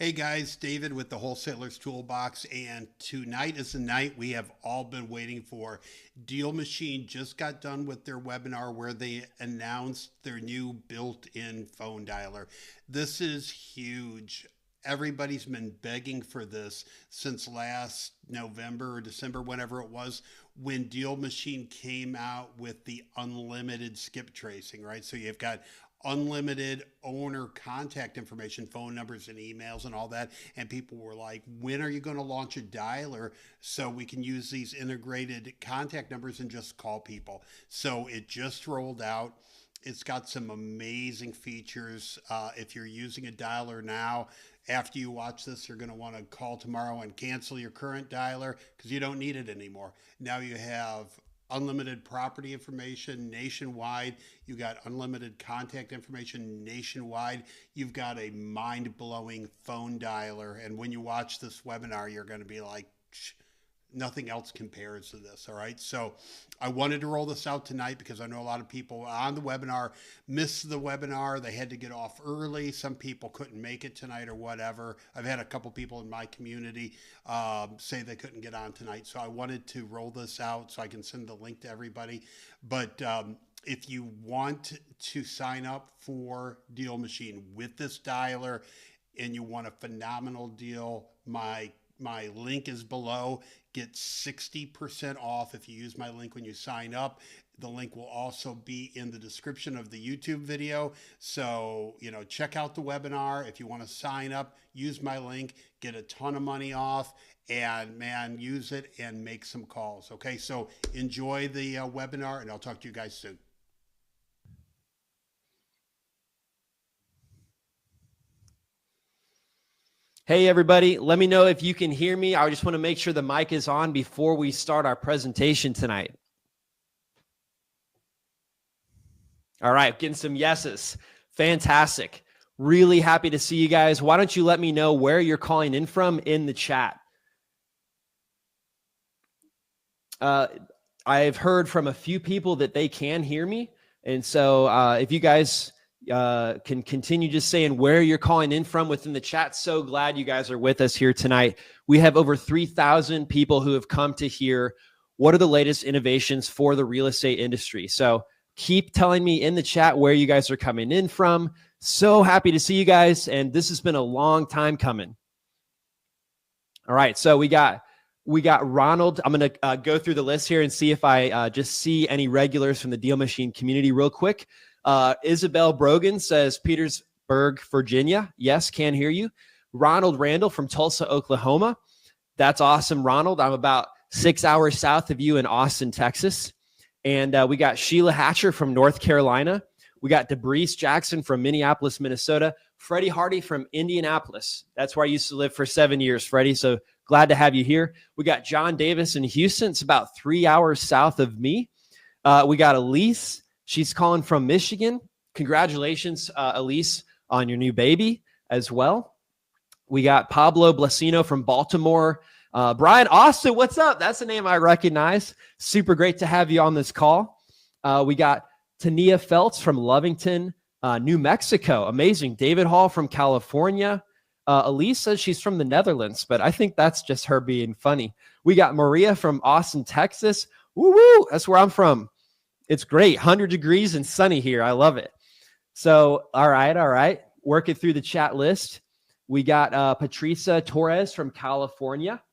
Hey guys, David with the Wholesalers Toolbox, and tonight is the night we have all been waiting for. DealMachine just got done with their webinar where they announced their new built-in phone dialer. This is huge. Everybody's been begging for this since last November or December, whenever it was, when DealMachine came out with the unlimited skip tracing, right? So you've got unlimited owner contact information, phone numbers and emails and all that. And people were like, when are you going to launch a dialer so we can use these integrated contact numbers and just call people? So it just rolled out. It's got some amazing features. If you're using a dialer now, after you watch this, you're going to want to call tomorrow and cancel your current dialer because you don't need it anymore. Now you have unlimited property information nationwide. You got unlimited contact information nationwide. You've got a mind-blowing phone dialer. And when you watch this webinar, you're going to be like, nothing else compares to this. All right. So I wanted to roll this out tonight because I know a lot of people on the webinar missed the webinar. They had to get off early. Some people couldn't make it tonight or whatever. I've had a couple people in my community say they couldn't get on tonight. So I wanted to roll this out so I can send the link to everybody. But if you want to sign up for DealMachine with this dialer and you want a phenomenal deal, my link is below. Get 60% off if you use my link when you sign up. The link will also be in the description of the YouTube video. So, check out the webinar. If you want to sign up, use my link, get a ton of money off, and man, use it and make some calls. Okay, so enjoy the webinar, and I'll talk to you guys soon. Hey everybody, let me know if you can hear me. I just want to make sure the mic is on before we start our presentation tonight. All right, getting some yeses. Fantastic. Really happy to see you guys. Why don't you let me know where you're calling in from in the chat? I've heard from a few people that they can hear me. And so if you guys can continue just saying where you're calling in from within the chat. So glad you guys are with us here tonight. We have over 3,000 people who have come to hear what are the latest innovations for the real estate industry. So keep telling me in the chat where you guys are coming in from. So happy to see you guys. And this has been a long time coming. All right. So we got Ronald. I'm going to go through the list here and see if I just see any regulars from the DealMachine community real quick. Isabel Brogan says Petersburg, Virginia. Yes, can hear you. Ronald Randall from Tulsa, Oklahoma. That's awesome, Ronald. I'm about 6 hours south of you in Austin, Texas. And we got Sheila Hatcher from North Carolina. We got DeBreeze Jackson from Minneapolis, Minnesota. Freddie Hardy from Indianapolis. That's where I used to live for 7 years, Freddie. So glad to have you here. We got John Davis in Houston. It's about 3 hours south of me. We got Elise. She's calling from Michigan. Congratulations, Elise, on your new baby as well. We got Pablo Blasino from Baltimore. Brian Austin, what's up? That's a name I recognize. Super great to have you on this call. We got Tania Feltz from Lovington, New Mexico. Amazing. David Hall from California. Elise says she's from the Netherlands, but I think that's just her being funny. We got Maria from Austin, Texas. Woo-woo! That's where I'm from. It's great. 100 degrees and sunny here. I love it. So, all right. Working through the chat list. We got Patricia Torres from California.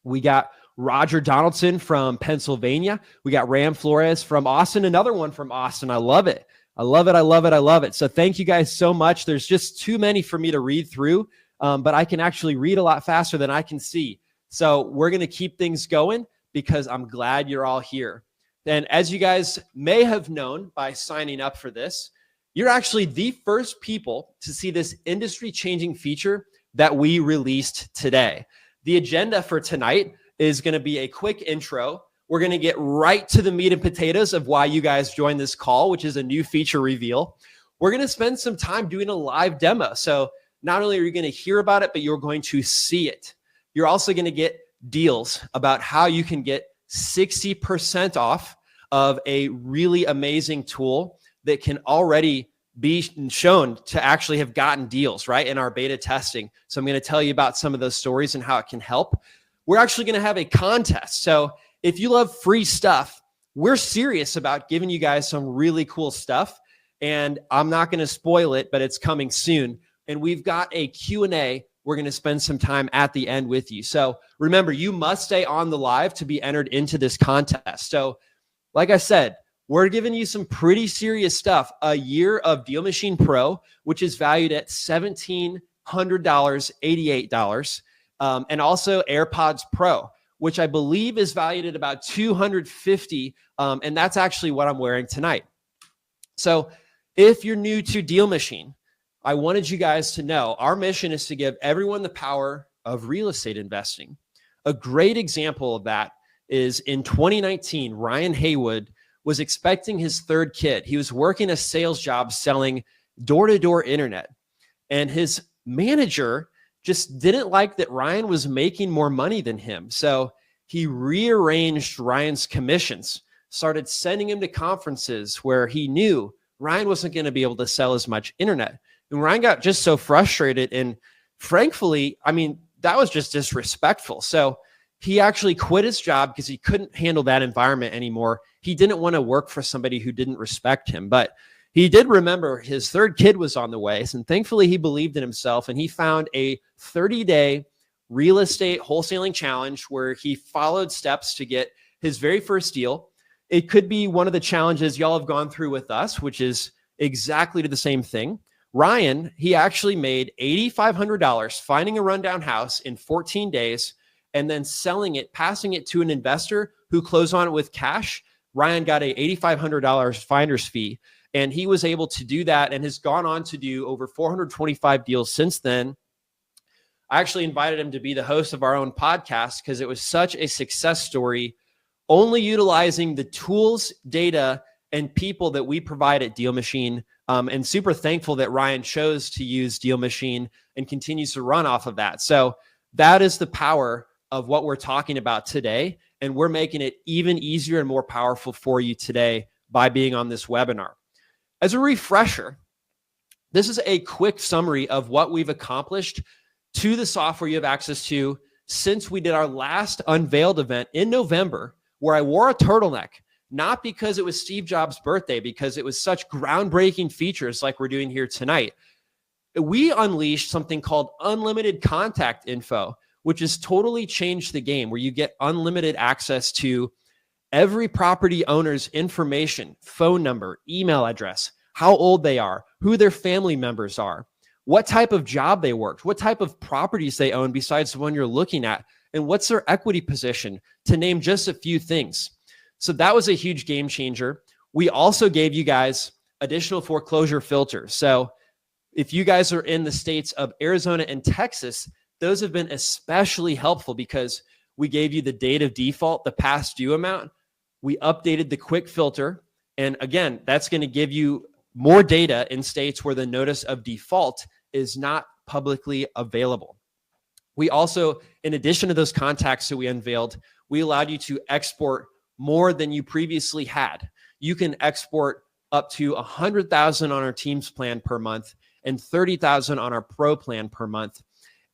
We got Roger Donaldson from Pennsylvania. We got Ram Flores from Austin. Another one from Austin. I love it. I love it. So thank you guys so much. There's just too many for me to read through, but I can actually read a lot faster than I can see. So we're going to keep things going because I'm glad you're all here. And as you guys may have known by signing up for this, you're actually the first people to see this industry-changing feature that we released today. The agenda for tonight is going to be a quick intro. We're going to get right to the meat and potatoes of why you guys joined this call, which is a new feature reveal. We're going to spend some time doing a live demo. So not only are you going to hear about it, but you're going to see it. You're also going to get deals about how you can get 60% off of a really amazing tool that can already be shown to actually have gotten deals, right, in our beta testing. So I'm going to tell you about some of those stories and how it can help. We're actually going to have a contest. So if you love free stuff, we're serious about giving you guys some really cool stuff. And I'm not going to spoil it, but it's coming soon. And we've got a Q&A. We're going to spend some time at the end with you. So remember, you must stay on the live to be entered into this contest. So like I said, we're giving you some pretty serious stuff. A year of DealMachine Pro, which is valued at $1,700, $88. And also AirPods Pro, which I believe is valued at about $250. And that's actually what I'm wearing tonight. So if you're new to DealMachine, I wanted you guys to know our mission is to give everyone the power of real estate investing. A great example of that is in 2019, Ryan Haywood was expecting his third kid. He was working a sales job selling door-to-door internet. And his manager just didn't like that Ryan was making more money than him. So he rearranged Ryan's commissions, started sending him to conferences where he knew Ryan wasn't going to be able to sell as much internet. And Ryan got just so frustrated. And frankly, I mean, that was just disrespectful. So he actually quit his job because he couldn't handle that environment anymore. He didn't want to work for somebody who didn't respect him, but he did remember his third kid was on the way. And thankfully he believed in himself and he found a 30-day real estate wholesaling challenge where he followed steps to get his very first deal. It could be one of the challenges y'all have gone through with us, which is exactly the same thing. Ryan, he actually made $8,500 finding a rundown house in 14 days and then selling it, passing it to an investor who closed on it with cash. Ryan got a $8,500 finder's fee, and he was able to do that and has gone on to do over 425 deals since then. I actually invited him to be the host of our own podcast because it was such a success story, only utilizing the tools, data, and people that we provide at DealMachine. And super thankful that Ryan chose to use DealMachine and continues to run off of that. So that is the power of what we're talking about today. And we're making it even easier and more powerful for you today by being on this webinar. As a refresher, this is a quick summary of what we've accomplished to the software you have access to since we did our last Unveiled event in November, where I wore a turtleneck, not because it was Steve Jobs' birthday, because it was such groundbreaking features like we're doing here tonight. We unleashed something called unlimited contact info, which has totally changed the game, where you get unlimited access to every property owner's information, phone number, email address, how old they are, who their family members are, what type of job they worked, what type of properties they own besides the one you're looking at, and what's their equity position, to name just a few things. So that was a huge game changer. We also gave you guys additional foreclosure filters. So if you guys are in the states of Arizona and Texas, those have been especially helpful because we gave you the date of default, the past due amount. We updated the quick filter. And again, that's going to give you more data in states where the notice of default is not publicly available. We also, in addition to those contacts that we unveiled, we allowed you to export more than you previously had. You can export up to 100,000 on our Teams plan per month and 30,000 on our Pro plan per month.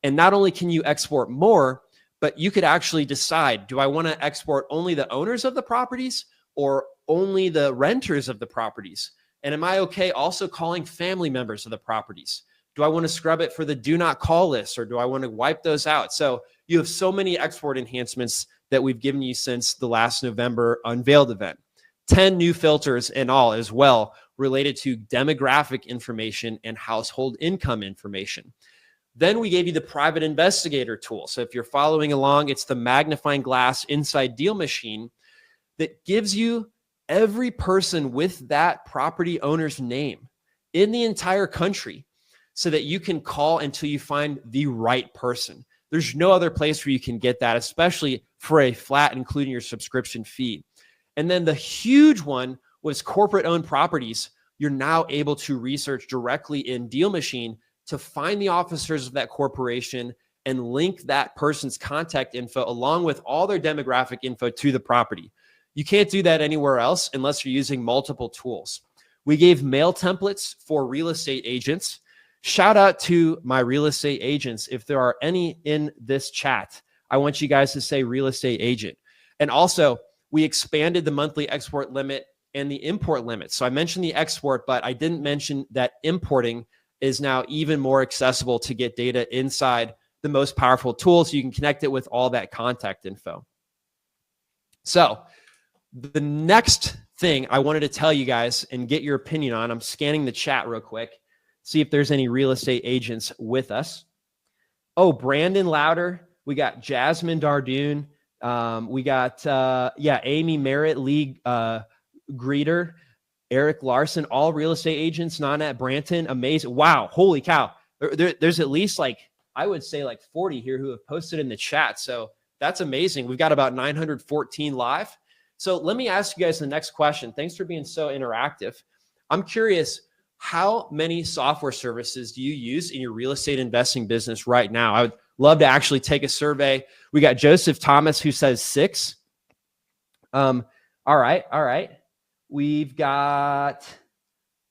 And not only can you export more, but you could actually decide, do I want to export only the owners of the properties or only the renters of the properties? And am I okay also calling family members of the properties? Do I want to scrub it for the do not call list, or do I want to wipe those out? So you have so many export enhancements that we've given you since the last November Unveiled event. 10 new filters in all as well, related to demographic information and household income information. Then we gave you the private investigator tool. So if you're following along, it's the magnifying glass inside DealMachine that gives you every person with that property owner's name in the entire country so that you can call until you find the right person. There's no other place where you can get that, especially for a flat, including your subscription fee. And then the huge one was corporate-owned properties. You're now able to research directly in DealMachine to find the officers of that corporation and link that person's contact info along with all their demographic info to the property. You can't do that anywhere else unless you're using multiple tools. We gave mail templates for real estate agents. Shout out to my real estate agents. If there are any in this chat, I want you guys to say real estate agent. And also, we expanded the monthly export limit and the import limit. So I mentioned the export, but I didn't mention that importing is now even more accessible to get data inside the most powerful tool, so you can connect it with all that contact info. So the next thing I wanted to tell you guys and get your opinion on, I'm scanning the chat real quick, see if there's any real estate agents with us. Oh, Brandon Louder. We got Jasmine Dardoon. We got, Amy Merritt, Lee Greeter, Eric Larson, all real estate agents, Nanette Branton. Amazing. Wow. Holy cow. There's at least I would say 40 here who have posted in the chat. So that's amazing. We've got about 914 live. So let me ask you guys the next question. Thanks for being so interactive. I'm curious, how many software services do you use in your real estate investing business right now? I would love to actually take a survey. We got Joseph Thomas who says 6. All right. We've got,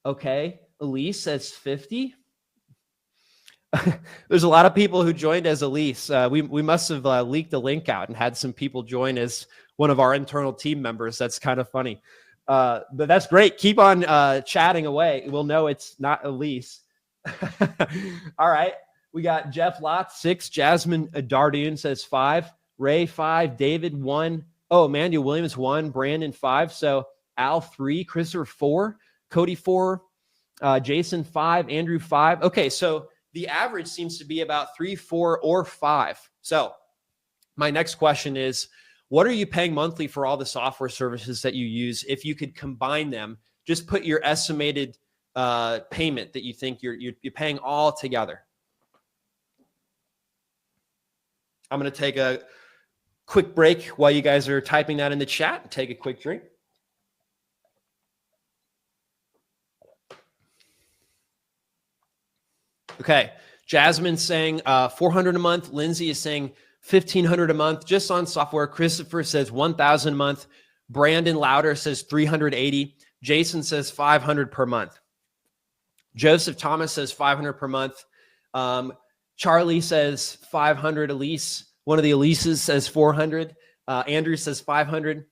Elise says 50. There's a lot of people who joined as Elise. We must have leaked the link out and had some people join as one of our internal team members. That's kind of funny. But that's great. Keep on chatting away. We'll know it's not Elise. All right. We got Jeff Lott, 6. Jasmine Dardoon says 5. Ray, 5. David, 1. Oh, Emmanuel Williams, 1. Brandon, 5. So Al, 3. Christopher, 4. Cody, 4. Jason, 5. Andrew, 5. Okay, so the average seems to be about 3, 4, or 5. So my next question is, what are you paying monthly for all the software services that you use? If you could combine them, just put your estimated payment that you think you're paying all together. I'm going to take a quick break while you guys are typing that in the chat and take a quick drink. Okay, Jasmine's saying 400 a month. Lindsay is saying 1,500 a month just on software. Christopher says 1,000 a month. Brandon Louder says 380. Jason says 500 per month. Joseph Thomas says 500 per month. Charlie says 500. Elise, one of the Elises, says 400. Andrew says 500.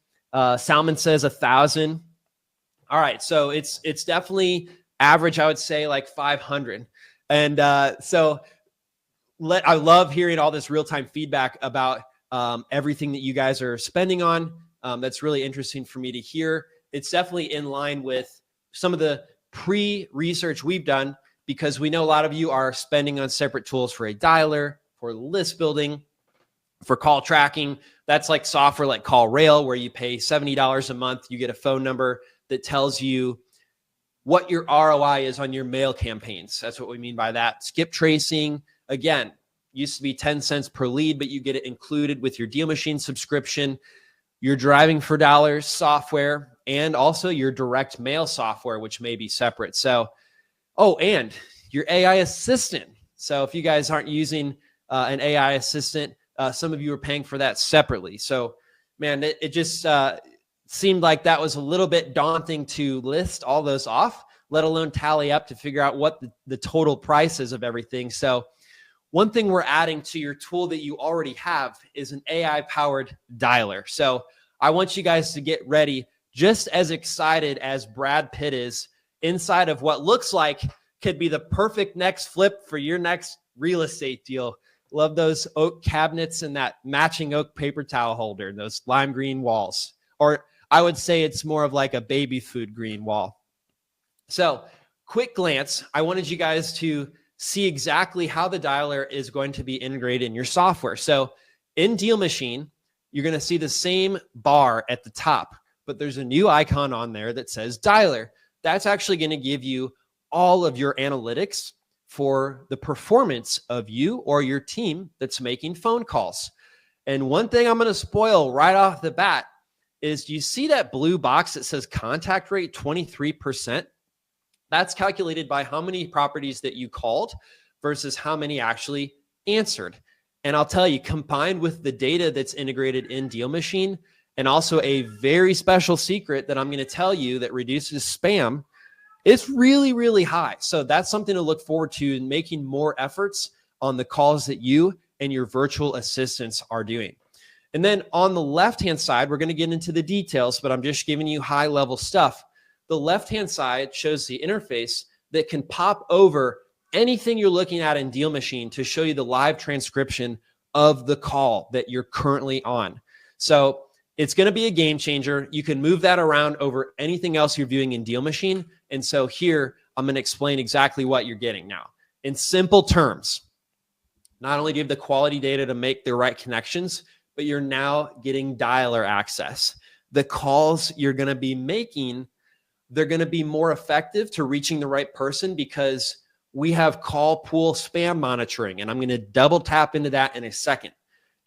Salmon says 1,000. All right, so it's definitely average, I would say, 500. And I love hearing all this real-time feedback about everything that you guys are spending on. That's really interesting for me to hear. It's definitely in line with some of the pre-research we've done, because we know a lot of you are spending on separate tools for a dialer, for list building, for call tracking. That's like software like CallRail, where you pay $70 a month. You get a phone number that tells you what your ROI is on your mail campaigns. That's what we mean by that. Skip tracing, again, used to be 10 cents per lead, but you get it included with your DealMachine subscription, your driving for dollars software, and also your direct mail software, which may be separate. So, and your AI assistant. So if you guys aren't using an AI assistant, some of you are paying for that separately. So, man, it just seemed like that was a little bit daunting to list all those off, let alone tally up to figure out what the total price is of everything. So one thing we're adding to your tool that you already have is an AI-powered dialer. So I want you guys to get ready, just as excited as Brad Pitt is inside of what looks like could be the perfect next flip for your next real estate deal. Love those oak cabinets and that matching oak paper towel holder, those lime green walls. Or I would say it's more of like a baby food green wall. So quick glance, I wanted you guys to see exactly how the dialer is going to be integrated in your software. So in DealMachine, you're going to see the same bar at the top, but there's a new icon on there that says dialer. That's actually going to give you all of your analytics for the performance of you or your team that's making phone calls. And one thing I'm going to spoil right off the bat is, you see that blue box that says contact rate 23%? That's calculated by how many properties that you called versus how many actually answered. And I'll tell you, combined with the data that's integrated in DealMachine, and also a very special secret that I'm going to tell you that reduces spam, It's really, really high. So that's something to look forward to in making more efforts on the calls that you and your virtual assistants are doing. And then on the left-hand side, we're going to get into the details, but I'm just giving you high-level stuff. The left-hand side shows the interface that can pop over anything you're looking at in DealMachine to show you the live transcription of the call that you're currently on. So it's going to be a game changer. You can move that around over anything else you're viewing in DealMachine. And so here, I'm going to explain exactly what you're getting now. In simple terms, not only do you have the quality data to make the right connections, but you're now getting dialer access. The calls you're going to be making, they're going to be more effective to reaching the right person because we have call pool spam monitoring, and I'm going to double tap into that in a second.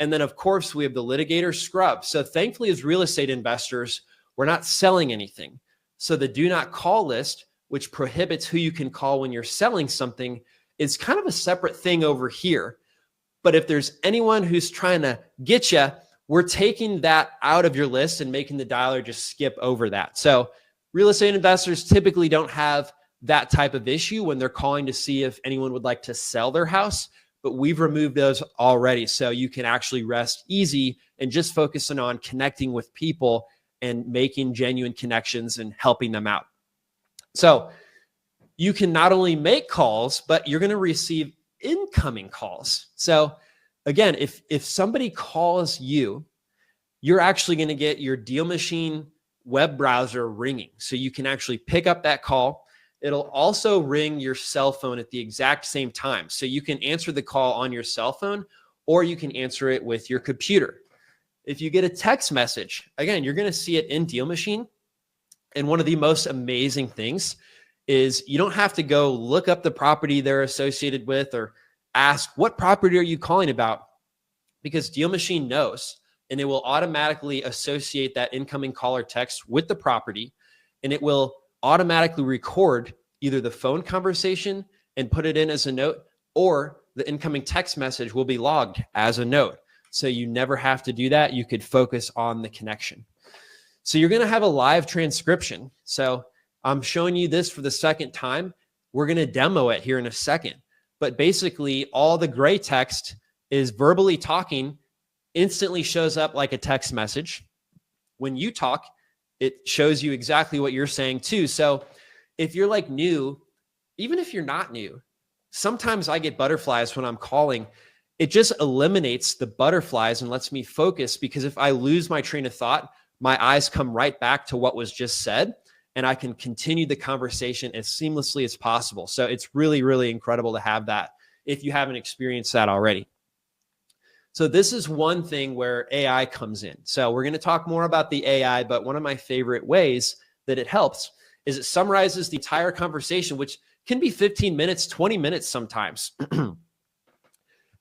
And then, of course, we have the litigator scrub. So thankfully, as real estate investors, we're not selling anything. So the do not call list, which prohibits who you can call when you're selling something, is kind of a separate thing over here. But if there's anyone who's trying to get you, we're taking that out of your list and making the dialer just skip over that. So real estate investors typically don't have that type of issue when they're calling to see if anyone would like to sell their house, but we've removed those already. So you can actually rest easy and just focusing on connecting with people and making genuine connections and helping them out. So you can not only make calls, but you're going to receive incoming calls. So again, if somebody calls you, you're actually going to get your DealMachine web browser ringing. So you can actually pick up that call. It'll also ring your cell phone at the exact same time. So you can answer the call on your cell phone, or you can answer it with your computer. If you get a text message, again, you're going to see it in DealMachine. And one of the most amazing things is you don't have to go look up the property they're associated with or ask, what property are you calling about? Because DealMachine knows, and it will automatically associate that incoming call or text with the property, and it will automatically record either the phone conversation and put it in as a note, or the incoming text message will be logged as a note. So you never have to do that. You could focus on the connection. So you're going to have a live transcription. So I'm showing you this for the second time. We're going to demo it here in a second. But basically, all the gray text is verbally talking, instantly shows up like a text message. When you talk, it shows you exactly what you're saying too. So if you're like new, even if you're not new, sometimes I get butterflies when I'm calling. It just eliminates the butterflies and lets me focus, because if I lose my train of thought, my eyes come right back to what was just said, and I can continue the conversation as seamlessly as possible. So it's really, really incredible to have that if you haven't experienced that already. So this is one thing where AI comes in. So we're going to talk more about the AI, but one of my favorite ways that it helps is it summarizes the entire conversation, which can be 15 minutes, 20 minutes sometimes.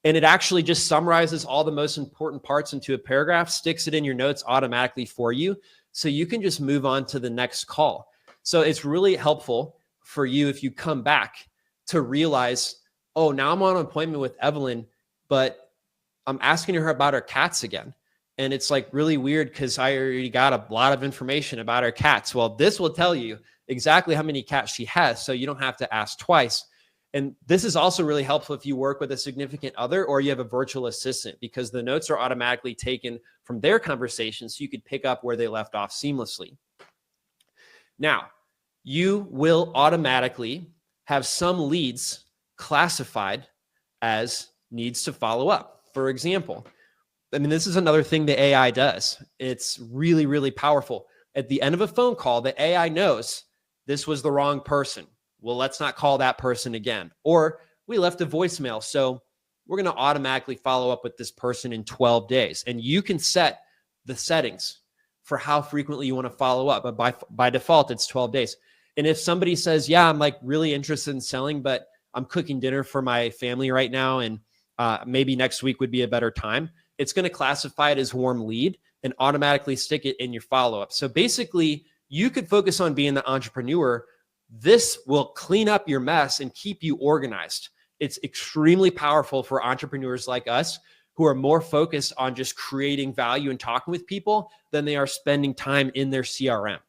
And it actually just summarizes all the most important parts into a paragraph, sticks it in your notes automatically for you, so you can just move on to the next call. So it's really helpful for you if you come back to realize, oh, now I'm on an appointment with Evelyn, but I'm asking her about her cats again. And it's like really weird because I already got a lot of information about her cats. Well, this will tell you exactly how many cats she has, so you don't have to ask twice. And this is also really helpful if you work with a significant other or you have a virtual assistant, because the notes are automatically taken from their conversation, so you could pick up where they left off seamlessly. Now, you will automatically have some leads classified as needs to follow up. For example, I mean, this is another thing the AI does. It's really, really powerful. At the end of a phone call, the AI knows this was the wrong person. Well, let's not call that person again. Or we left a voicemail, so we're going to automatically follow up with this person in 12 days. And you can set the settings for how frequently you want to follow up. But by default, it's 12 days. And if somebody says, yeah, I'm like really interested in selling, but I'm cooking dinner for my family right now, and maybe next week would be a better time, it's going to classify it as warm lead and automatically stick it in your follow-up. So basically, you could focus on being the entrepreneur. This will clean up your mess and keep you organized. It's extremely powerful for entrepreneurs like us who are more focused on just creating value and talking with people than they are spending time in their CRM.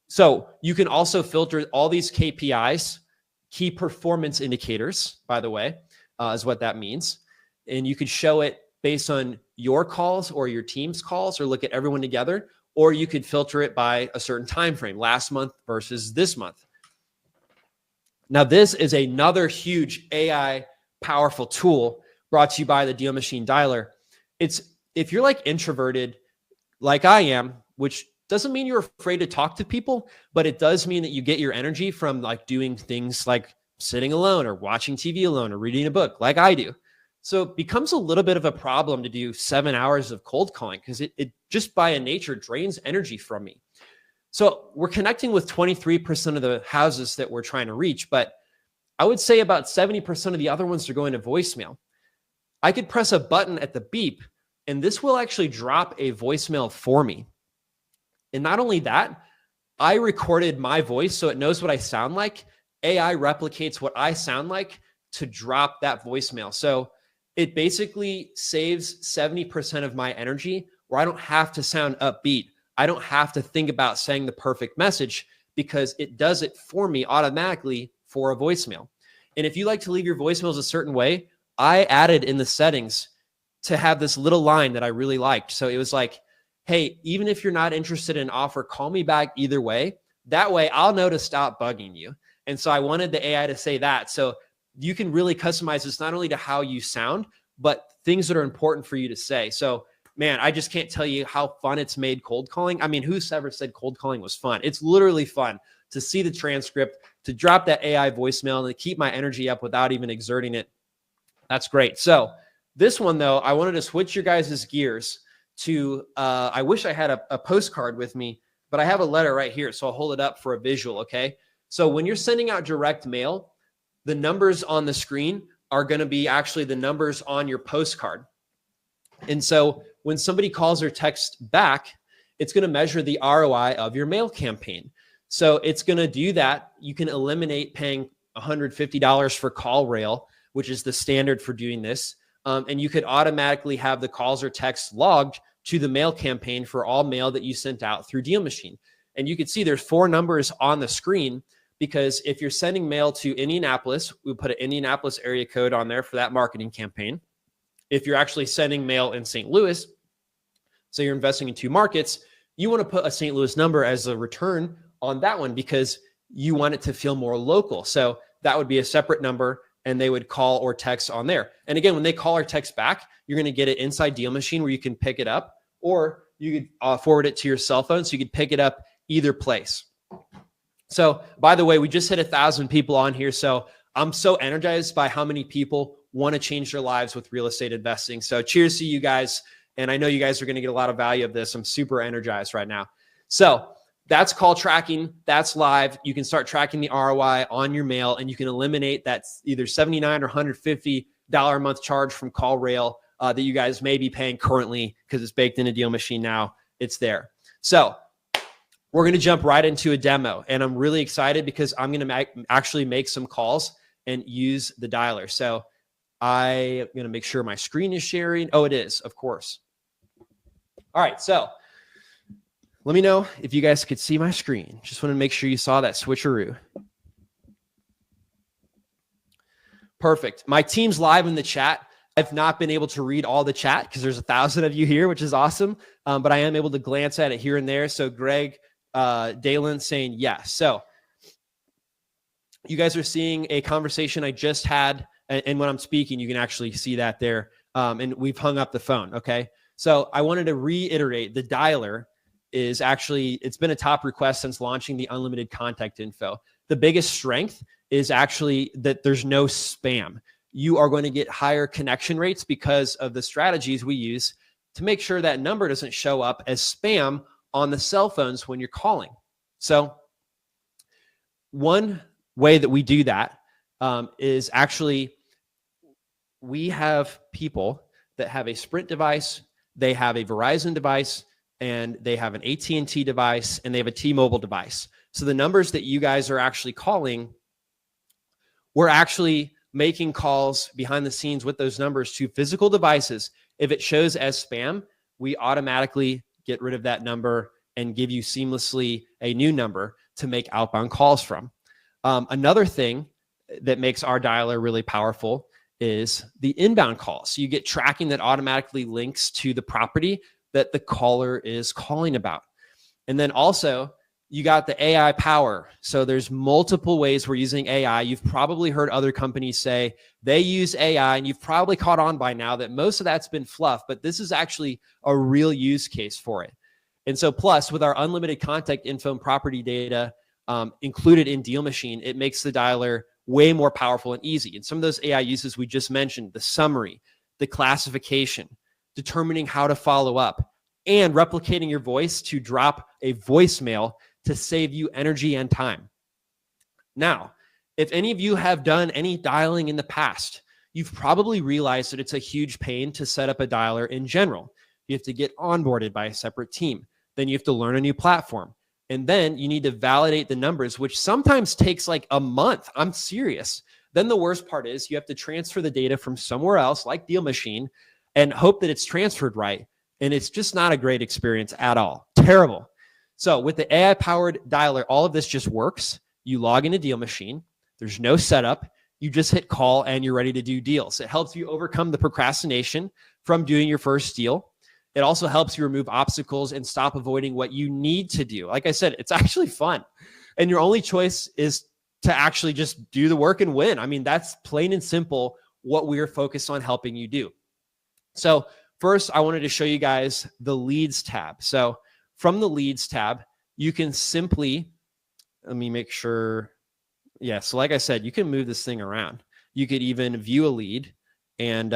So you can also filter all these KPIs, key performance indicators, by the way, is what that means. And you could show it based on your calls or your team's calls, or look at everyone together, or you could filter it by a certain time frame, last month versus this month. Now, this is another huge AI powerful tool brought to you by the DealMachine Dialer. If you're like introverted, like I am, which doesn't mean you're afraid to talk to people, but it does mean that you get your energy from like doing things like sitting alone or watching TV alone or reading a book like I do. So it becomes a little bit of a problem to do 7 hours of cold calling, because it just by nature drains energy from me. So we're connecting with 23% of the houses that we're trying to reach, but I would say about 70% of the other ones are going to voicemail. I could press a button at the beep, and this will actually drop a voicemail for me. And not only that, I recorded my voice so it knows what I sound like. AI replicates what I sound like to drop that voicemail. So it basically saves 70% of my energy, where I don't have to sound upbeat. I don't have to think about saying the perfect message, because it does it for me automatically for a voicemail. And if you like to leave your voicemails a certain way, I added in the settings to have this little line that I really liked. So it was like, hey, even if you're not interested in an offer, call me back either way. That way I'll know to stop bugging you. And so I wanted the AI to say that. So you can really customize this not only to how you sound, but things that are important for you to say. So man, I just can't tell you how fun it's made cold calling. I mean, who's ever said cold calling was fun? It's literally fun to see the transcript, to drop that AI voicemail, and to keep my energy up without even exerting it. That's great. So this one, though, I wanted to switch your guys' gears to, I wish I had a postcard with me, but I have a letter right here. So I'll hold it up for a visual, okay? So when you're sending out direct mail, the numbers on the screen are going to be actually the numbers on your postcard. And so when somebody calls or texts back, it's going to measure the ROI of your mail campaign. So it's going to do that. You can eliminate paying $150 for call rail, which is the standard for doing this. And you could automatically have the calls or texts logged to the mail campaign for all mail that you sent out through DealMachine. And you can see there's 4 numbers on the screen, because if you're sending mail to Indianapolis, we put an Indianapolis area code on there for that marketing campaign. If you're actually sending mail in St. Louis, so you're investing in 2 markets, you want to put a St. Louis number as a return on that one, because you want it to feel more local. So that would be a separate number, and they would call or text on there. And again, when they call or text back, you're going to get it inside DealMachine, where you can pick it up, or you could forward it to your cell phone, so you could pick it up either place. So by the way, we just hit 1,000 people on here. So I'm so energized by how many people want to change their lives with real estate investing. So cheers to you guys. And I know you guys are going to get a lot of value of this. I'm super energized right now. So that's call tracking. That's live. You can start tracking the ROI on your mail, and you can eliminate that either $79 or $150 a month charge from call rail that you guys may be paying currently, because it's baked into DealMachine now. It's there. So we're going to jump right into a demo, and I'm really excited because I'm going to actually make some calls and use the dialer. So I'm going to make sure my screen is sharing. Oh, it is, of course. All right. So let me know if you guys could see my screen. Just want to make sure you saw that switcheroo. Perfect. My team's live in the chat. I've not been able to read all the chat because there's 1,000 of you here, which is awesome. But I am able to glance at it here and there. So Greg, Dalen saying yes. So you guys are seeing a conversation I just had. And when I'm speaking, you can actually see that there. And we've hung up the phone. Okay. So I wanted to reiterate, the dialer is actually, it's been a top request since launching the unlimited contact info. The biggest strength is actually that there's no spam. You are going to get higher connection rates because of the strategies we use to make sure that number doesn't show up as spam on the cell phones when you're calling. So one way that we do that is actually, we have people that have a Sprint device, they have a Verizon device, and they have an AT&T device, and they have a T-Mobile device. So the numbers that you guys are actually calling, we're actually making calls behind the scenes with those numbers to physical devices. If it shows as spam, we automatically get rid of that number and give you seamlessly a new number to make outbound calls from. Another thing that makes our dialer really powerful is the inbound call. So you get tracking that automatically links to the property that the caller is calling about. And then also you got the AI power. So there's multiple ways we're using AI. You've probably heard other companies say they use AI, and you've probably caught on by now that most of that's been fluff, but this is actually a real use case for it. And so plus with our unlimited contact info and property data included in DealMachine, it makes the dialer way more powerful and easy. And some of those AI uses we just mentioned, the summary, the classification, determining how to follow up, and replicating your voice to drop a voicemail to save you energy and time. Now, if any of you have done any dialing in the past, you've probably realized that it's a huge pain to set up a dialer in general. You have to get onboarded by a separate team. Then you have to learn a new platform. And then you need to validate the numbers, which sometimes takes like a month. I'm serious. Then the worst part is you have to transfer the data from somewhere else like DealMachine and hope that it's transferred right. And it's just not a great experience at all. Terrible. So with the AI-powered dialer, all of this just works. You log into DealMachine. There's no setup. You just hit call and you're ready to do deals. It helps you overcome the procrastination from doing your first deal. It also helps you remove obstacles and stop avoiding what you need to do. Like I said, it's actually fun. And your only choice is to actually just do the work and win. I mean, that's plain and simple what we're focused on helping you do. So first, I wanted to show you guys the leads tab. So from the leads tab, you can simply, let me make sure. Yeah. So like I said, you can move this thing around. You could even view a lead and,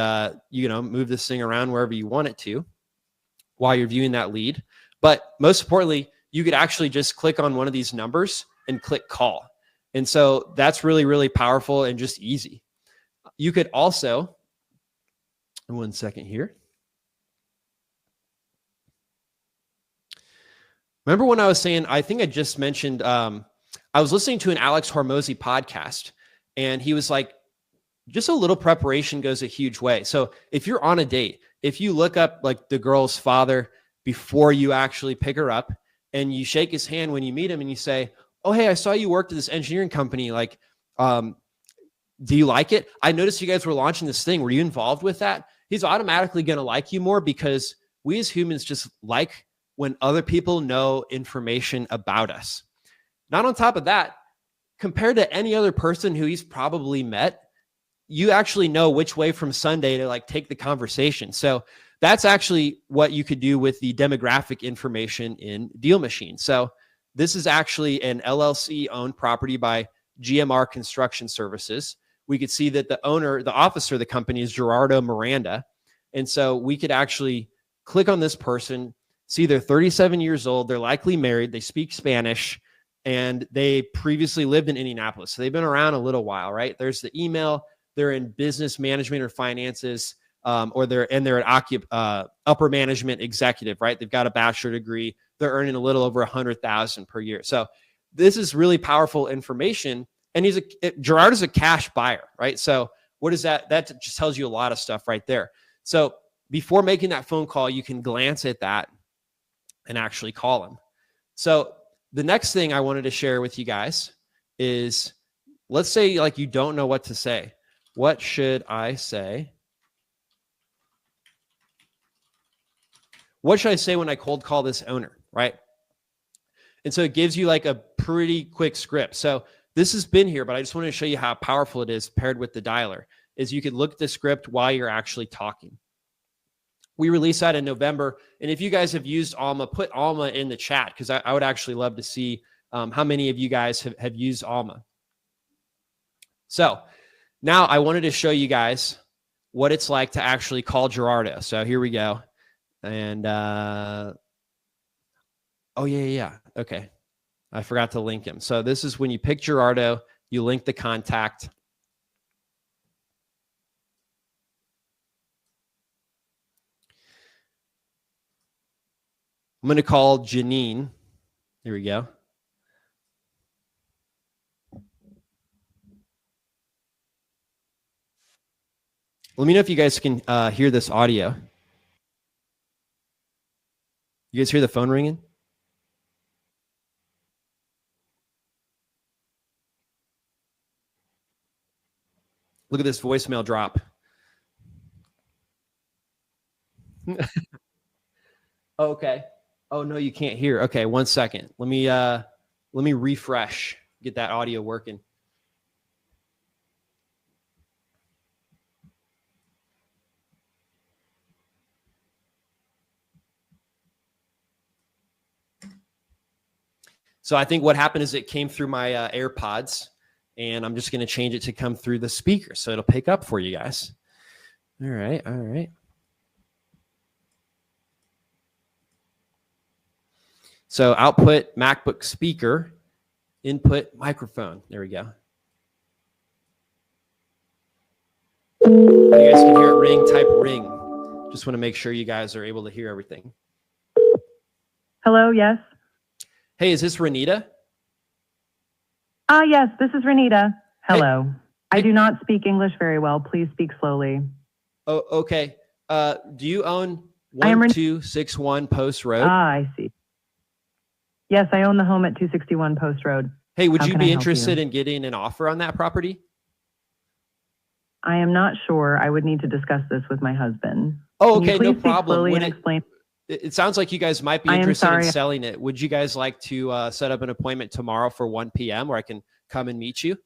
move this thing around wherever you want it to while you're viewing that lead. But most importantly, you could actually just click on one of these numbers and click call. And so that's really, really powerful and just easy. You could also, one second here. Remember when I was saying, I think I just mentioned, I was listening to an Alex Hormozy podcast, and he was like, just a little preparation goes a huge way. So if you're on a date, if you look up like the girl's father before you actually pick her up, and you shake his hand when you meet him and you say, oh, hey, I saw you worked at this engineering company. Like, do you like it? I noticed you guys were launching this thing. Were you involved with that? He's automatically going to like you more, because we as humans just like when other people know information about us. Not on top of that, compared to any other person who he's probably met, you actually know which way from Sunday to like take the conversation. So that's actually what you could do with the demographic information in DealMachine. So this is actually an LLC owned property by GMR Construction Services. We could see that the owner, the officer of the company is Gerardo Miranda. And so we could actually click on this person, see they're 37 years old, they're likely married, they speak Spanish, and they previously lived in Indianapolis. So they've been around a little while, right? There's the email, they're in business management or finances, or they're an upper management executive, right? They've got a bachelor degree, they're earning a little over $100,000 per year. So this is really powerful information. And Gerard is a cash buyer, right? So what is that? That just tells you a lot of stuff right there. So before making that phone call, you can glance at that and actually call him. So the next thing I wanted to share with you guys is, let's say like you don't know what to say. What should I say? What should I say when I cold call this owner, right? And so it gives you like a pretty quick script. So this has been here, but I just wanted to show you how powerful it is paired with the dialer, is you could look at the script while you're actually talking. We released that in November. And if you guys have used Alma, put Alma in the chat, because I would actually love to see how many of you guys have used Alma. So now I wanted to show you guys what it's like to actually call Gerardo. So here we go. And, oh, yeah. Okay. I forgot to link him. So this is when you pick Gerardo, you link the contact. I'm going to call Janine. Here we go. Let me know if you guys can hear this audio. You guys hear the phone ringing? Look at this voicemail drop. Okay. Oh no, you can't hear. Okay, 1 second. Let me refresh. Get that audio working. So I think what happened is it came through my AirPods, and I'm just going to change it to come through the speaker so it'll pick up for you guys. All right, all right. So output MacBook speaker, input microphone. There we go. You guys can hear it ring, type ring. Just want to make sure you guys are able to hear everything. Hello, yes. Hey, is this Renita? Yes, this is Renita. Hello. Hey. I do not speak English very well. Please speak slowly. Oh, okay. Do you own 1261 Post Road? I see. Yes, I own the home at 261 Post Road. Hey, would How you can be I help interested you? in getting an offer on that property? I am not sure. I would need to discuss this with my husband. Oh, Can you okay, no please speak problem. slowly Would and explain? It sounds like you guys might be I am interested in sorry. selling it. Would you guys like to set up an appointment tomorrow for 1 p.m. where I can come and meet you?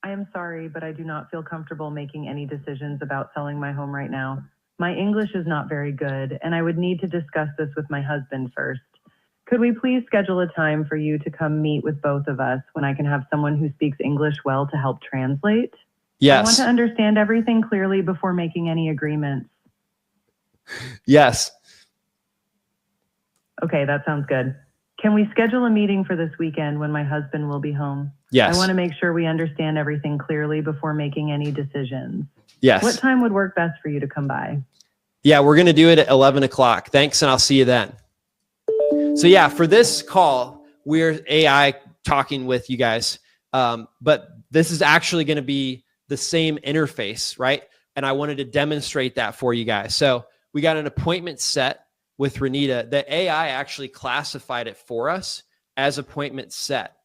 I am sorry, but I do not feel comfortable making any decisions about selling my home right now. My English is not very good, and I would need to discuss this with my husband first. Could we please schedule a time for you to come meet with both of us when I can have someone who speaks English well to help translate? Yes. I want to understand everything clearly before making any agreements. Yes. Okay, that sounds good. Can we schedule a meeting for this weekend when my husband will be home? Yes. I want to make sure we understand everything clearly before making any decisions. Yes. What time would work best for you to come by? Yeah, we're going to do it at 11 o'clock. Thanks, and I'll see you then. So yeah, for this call, we're AI talking with you guys, but this is actually going to be the same interface, right? And I wanted to demonstrate that for you guys. So we got an appointment set with Renita. The AI actually classified it for us as appointment set.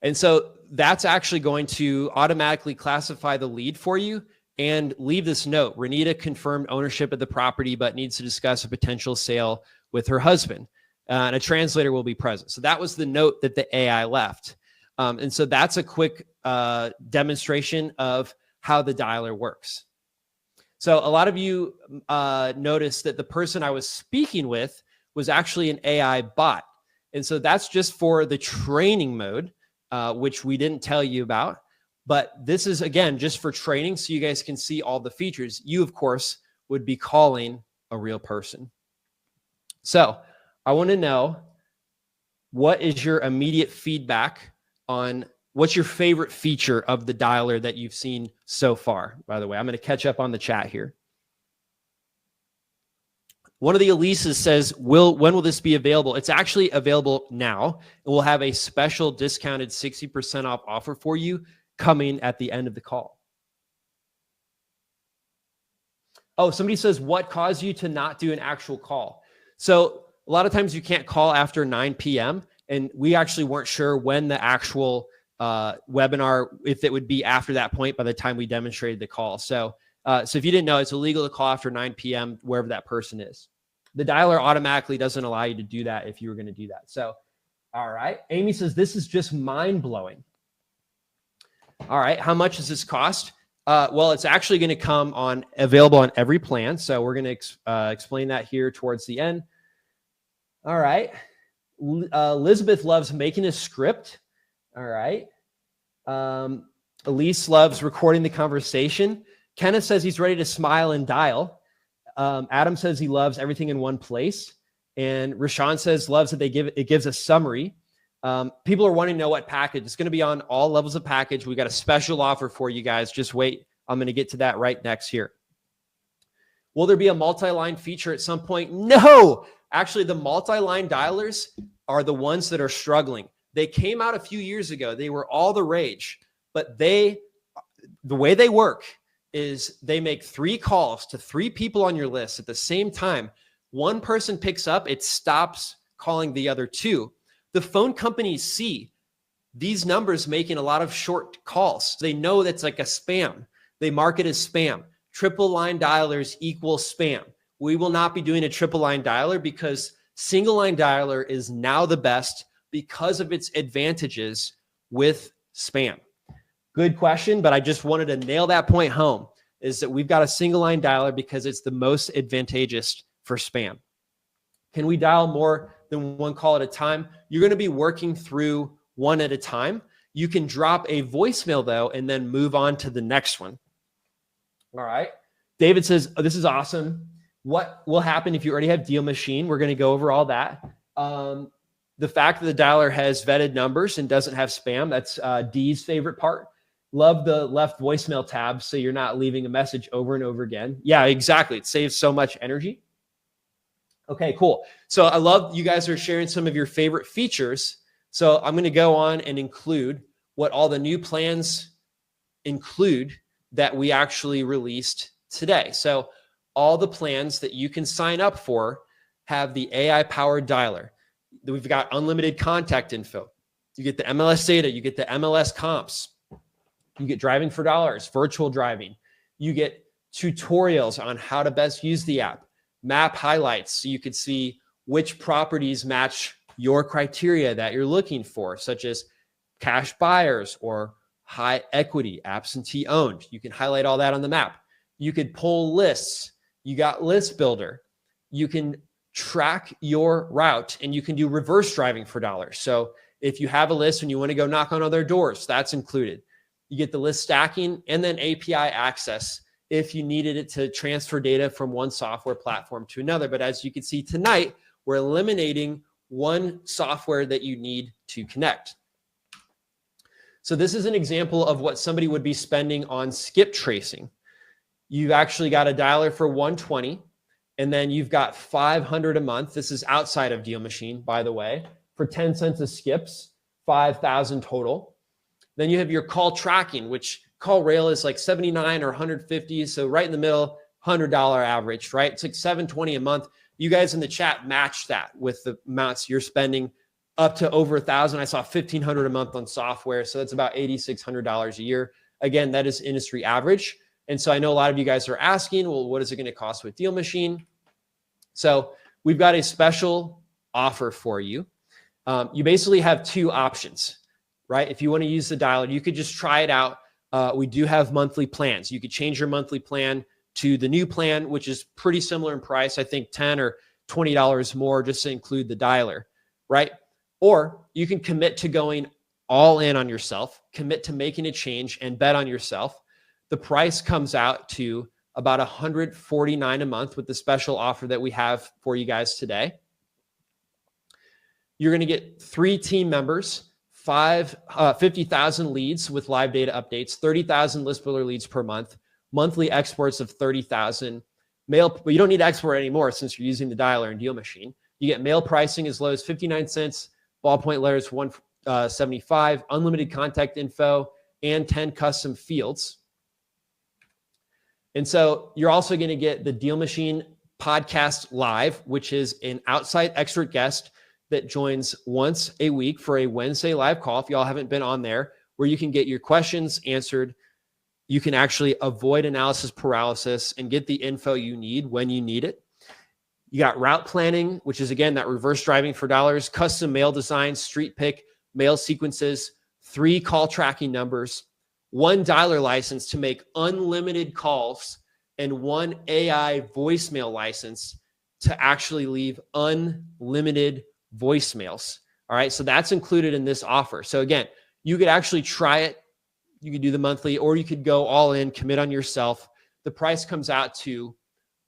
And so that's actually going to automatically classify the lead for you and leave this note. Renita confirmed ownership of the property, but needs to discuss a potential sale with her husband. And a translator will be present. So that was the note that the AI left. And so that's a quick demonstration of how the dialer works. So a lot of you noticed that the person I was speaking with was actually an AI bot. And so that's just for the training mode, which we didn't tell you about. But this is, again, just for training so you guys can see all the features. You, of course, would be calling a real person. So I want to know, what is your immediate feedback on what's your favorite feature of the dialer that you've seen so far? By the way, I'm going to catch up on the chat here. One of the Elises says, when will this be available? It's actually available now, and we'll have a special discounted 60% off offer for you coming at the end of the call. Oh, somebody says, what caused you to not do an actual call? So a lot of times you can't call after 9 p.m. and we actually weren't sure when the actual webinar, if it would be after that point by the time we demonstrated the call. So if you didn't know, it's illegal to call after 9 p.m. wherever that person is. The dialer automatically doesn't allow you to do that if you were going to do that. So, all right. Amy says, this is just mind-blowing. All right. How much does this cost? Well, it's actually going to come available on every plan. So we're going to explain that here towards the end. All right. Elizabeth loves making a script. All right. Elise loves recording the conversation. Kenneth says he's ready to smile and dial. Adam says he loves everything in one place. And Rashawn says loves that it gives a summary. People are wanting to know what package. It's going to be on all levels of package. We got a special offer for you guys. Just wait. I'm going to get to that right next here. Will there be a multi-line feature at some point? No. Actually, the multi-line dialers are the ones that are struggling. They came out a few years ago. They were all the rage, but the way they work is they make 3 calls to 3 people on your list at the same time. One person picks up, it stops calling the other 2. The phone companies see these numbers making a lot of short calls. They know that's like a spam. They mark it as spam. Triple line dialers equal spam. We will not be doing a triple line dialer because single line dialer is now the best because of its advantages with spam. Good question, but I just wanted to nail that point home, is that we've got a single line dialer because it's the most advantageous for spam. Can we dial more than one call at a time? You're going to be working through one at a time. You can drop a voicemail though, and then move on to the next one. All right. David says, oh, this is awesome. What will happen if you already have DealMachine? We're going to go over all that. The fact that the dialer has vetted numbers and doesn't have spam, that's Dee's favorite part. Love the left voicemail tab so you're not leaving a message over and over again. Yeah, exactly. It saves so much energy. Okay, cool. So I love you guys are sharing some of your favorite features. So I'm going to go on and include what all the new plans include that we actually released today. So all the plans that you can sign up for have the AI-powered dialer. We've got unlimited contact info. You get the MLS data. You get the MLS comps. You get driving for dollars, virtual driving. You get tutorials on how to best use the app, map highlights so you could see which properties match your criteria that you're looking for, such as cash buyers or high equity, absentee owned. You can highlight all that on the map. You could pull lists. You got List Builder. You can track your route and you can do reverse driving for dollars. So if you have a list and you want to go knock on other doors, that's included. You get the list stacking and then API access if you needed it to transfer data from one software platform to another. But as you can see tonight, we're eliminating one software that you need to connect. So this is an example of what somebody would be spending on skip tracing. You've actually got a dialer for $120, and then you've got $500 a month. This is outside of DealMachine, by the way, for 10 cents a skips, $5,000 total. Then you have your call tracking, which call rail is like 79 or 150. So right in the middle, $100 average, right? It's like $720 a month. You guys in the chat match that with the amounts you're spending up to over $1,000. I saw $1,500 a month on software. So that's about $8,600 a year. Again, that is industry average. And so I know a lot of you guys are asking, well, what is it going to cost with DealMachine? So we've got a special offer for you. You basically have two options, right? If you want to use the dialer, you could just try it out. We do have monthly plans. You could change your monthly plan to the new plan, which is pretty similar in price. I think $10 or $20 more just to include the dialer, right? Or you can commit to going all in on yourself, commit to making a change and bet on yourself. The price comes out to about $149 a month with the special offer that we have for you guys today. You're going to get 3 team members, 50,000 leads with live data updates, 30,000 list builder leads per month, monthly exports of 30,000. Mail, but you don't need to export anymore since you're using the dialer and DealMachine. You get mail pricing as low as 59 cents, ballpoint letters 175, unlimited contact info, and 10 custom fields. And so you're also going to get the DealMachine podcast live, which is an outside expert guest that joins once a week for a Wednesday live call. If y'all haven't been on there, where you can get your questions answered, you can actually avoid analysis paralysis and get the info you need when you need it. You got route planning, which is again, that reverse driving for dollars, custom mail design, street pick, mail sequences, 3 call tracking numbers, 1 dialer license to make unlimited calls, and 1 AI voicemail license to actually leave unlimited voicemails. All right. So that's included in this offer. So again, you could actually try it. You could do the monthly, or you could go all in, commit on yourself. The price comes out to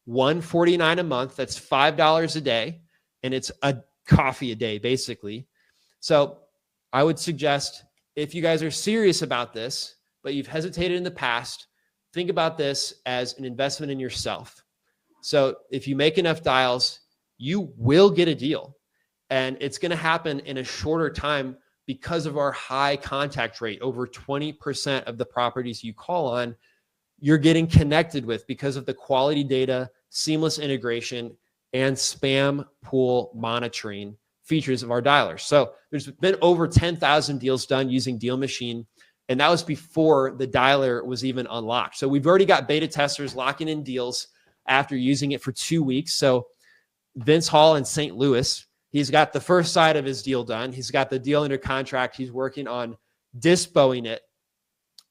$149 a month. That's $5 a day. And it's a coffee a day, basically. So I would suggest, if you guys are serious about this, but you've hesitated in the past, think about this as an investment in yourself. So if you make enough dials, you will get a deal. And it's going to happen in a shorter time because of our high contact rate. Over 20% of the properties you call on, you're getting connected with because of the quality data, seamless integration, and spam pool monitoring features of our dialers. So there's been over 10,000 deals done using DealMachine, and that was before the dialer was even unlocked. So we've already got beta testers locking in deals after using it for 2 weeks. So Vince Hall in St. Louis, he's got the first side of his deal done. He's got the deal under contract. He's working on dispoing it.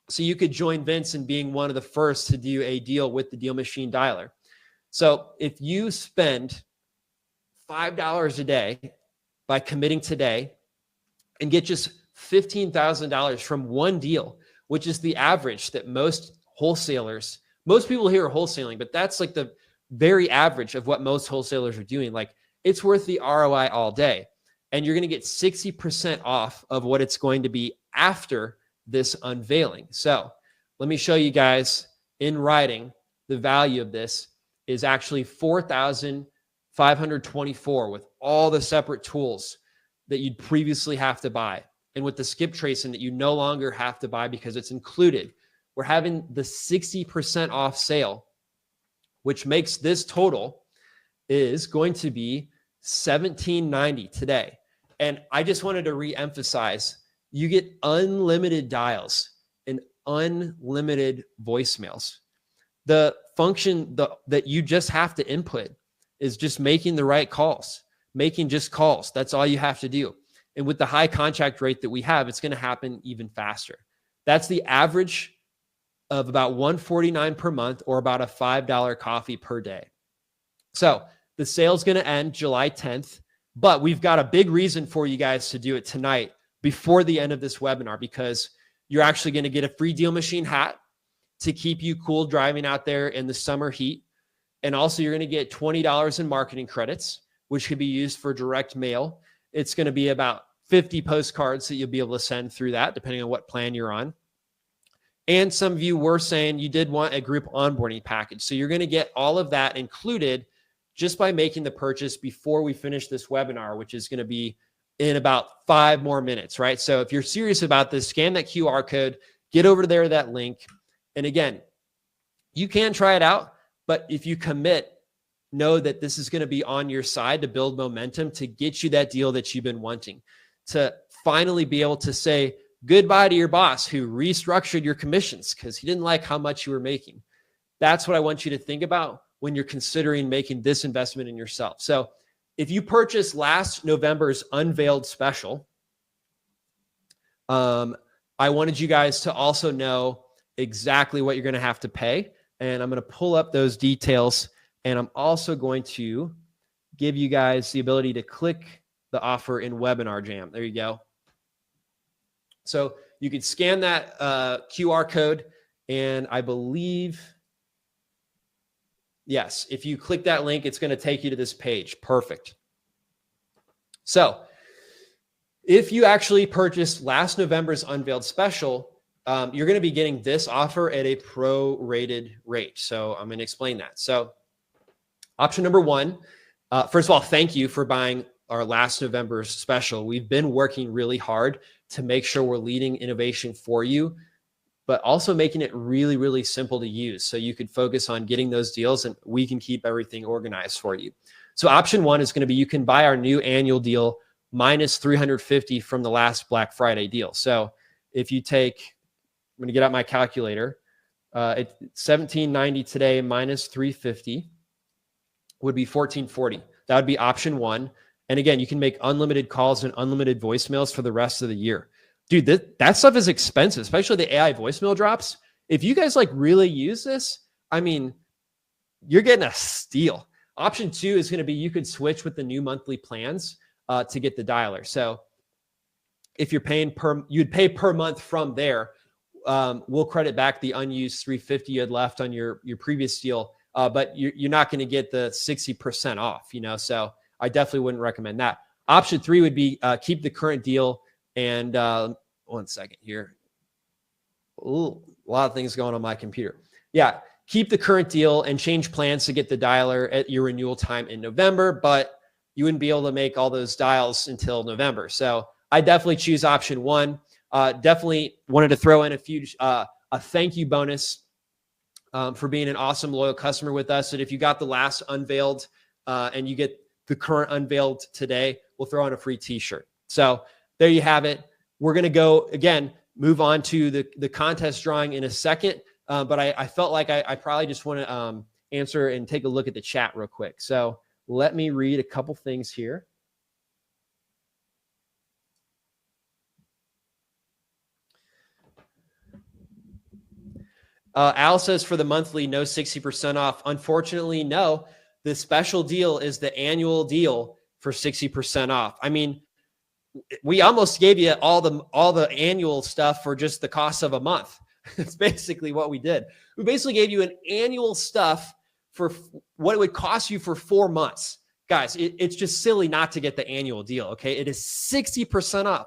So you could join Vince in being one of the first to do a deal with the DealMachine dialer. So if you spend $5 a day by committing today and get just $15,000 from one deal, which is the average that most wholesalers, most people here are wholesaling, but that's like the very average of what most wholesalers are doing. Like, it's worth the ROI all day. And you're going to get 60% off of what it's going to be after this unveiling. So let me show you guys in writing. The value of this is actually $4,524 with all the separate tools that you'd previously have to buy. And with the skip tracing that you no longer have to buy because it's included. We're having the 60% off sale, which makes this total is going to be $1,790 today. And I just wanted to re-emphasize, you get unlimited dials and unlimited voicemails. The function that you just have to input is just making the right calls, making just calls. That's all you have to do. And with the high contract rate that we have, it's going to happen even faster. That's the average of about $149 per month, or about a $5 coffee per day. So the sale's going to end July 10th, but we've got a big reason for you guys to do it tonight before the end of this webinar, because you're actually going to get a free DealMachine hat to keep you cool driving out there in the summer heat. And also you're going to get $20 in marketing credits, which could be used for direct mail. It's going to be about 50 postcards that you'll be able to send through that, depending on what plan you're on. And some of you were saying you did want a group onboarding package. So you're going to get all of that included just by making the purchase before we finish this webinar, which is going to be in about 5 more minutes, right? So if you're serious about this, scan that QR code, get over there to that link. And again, you can try it out, but if you commit, know that this is going to be on your side to build momentum, to get you that deal that you've been wanting, to finally be able to say goodbye to your boss who restructured your commissions because he didn't like how much you were making. That's what I want you to think about when you're considering making this investment in yourself. So if you purchased last November's unveiled special, I wanted you guys to also know exactly what you're going to have to pay. And I'm going to pull up those details. And I'm also going to give you guys the ability to click the offer in Webinar Jam. There you go. So you can scan that QR code. And I believe, yes, if you click that link, it's going to take you to this page. Perfect. So if you actually purchased last November's unveiled special, you're going to be getting this offer at a prorated rate. So I'm going to explain that. So option number one, first of all, thank you for buying our last November's special. We've been working really hard to make sure we're leading innovation for you, but also making it really, really simple to use so you could focus on getting those deals and we can keep everything organized for you. So option one is going to be, you can buy our new annual deal minus $350 from the last Black Friday deal. So if you take, I'm going to get out my calculator, it's $1,790 today minus $350 would be $1,440. That would be option one. And again, you can make unlimited calls and unlimited voicemails for the rest of the year. Dude, that stuff is expensive, especially the AI voicemail drops. If you guys like really use this, I mean, you're getting a steal. Option two is going to be, you could switch with the new monthly plans to get the dialer. So if you're paying you'd pay per month from there. We'll credit back the unused $350 you had left on your previous deal, but you're not going to get the 60% off, you know? So I definitely wouldn't recommend that. Option three would be keep the current deal. And 1 second here. Ooh, a lot of things going on my computer. Yeah, keep the current deal and change plans to get the dialer at your renewal time in November, but you wouldn't be able to make all those dials until November. So I definitely choose option one. Definitely wanted to throw in a thank you bonus for being an awesome, loyal customer with us. And if you got the last unveiled and you get the current unveiled today, we'll throw on a free t-shirt. So there you have it. We're going to go again, move on to the contest drawing in a second. But I felt like I probably just want to answer and take a look at the chat real quick. So let me read a couple things here. Al says for the monthly, no 60% off. Unfortunately, no. The special deal is the annual deal for 60% off. I mean, we almost gave you all the annual stuff for just the cost of a month. It's basically what we did. We basically gave you an annual stuff for what it would cost you for 4 months. Guys, it's just silly not to get the annual deal, okay? It is 60% off,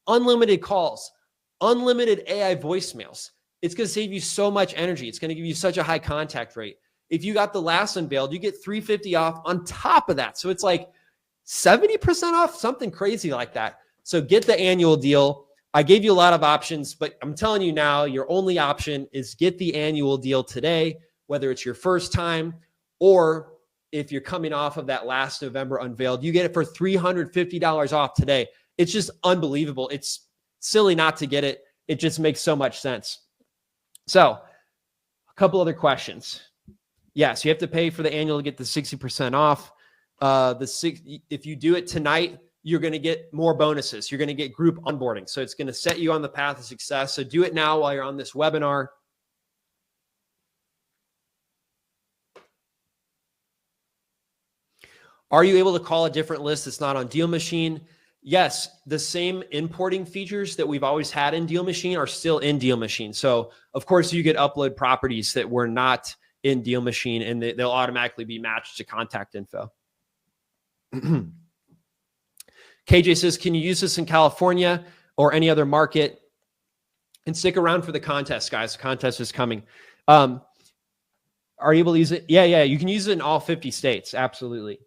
unlimited calls, unlimited AI voicemails. It's going to save you so much energy. It's going to give you such a high contact rate. If you got the last unveiled, you get $350 off on top of that. So it's like 70% off, something crazy like that. So get the annual deal. I gave you a lot of options, but I'm telling you now, your only option is get the annual deal today, whether it's your first time or if you're coming off of that last November unveiled, you get it for $350 off today. It's just unbelievable. It's silly not to get it. It just makes so much sense. So a couple other questions. Yes, you have to pay for the annual to get the 60% off. If you do it tonight, you're going to get more bonuses. You're going to get group onboarding. So it's going to set you on the path of success. So do it now while you're on this webinar. Are you able to call a different list that's not on DealMachine? Yes, the same importing features that we've always had in DealMachine are still in DealMachine. So of course you could upload properties that were not in DealMachine and they'll automatically be matched to contact info. KJ says, can you use this in California or any other market? And stick around for the contest, guys. The contest is coming. Are you able to use it? Yeah. You can use it in all 50 states. Absolutely.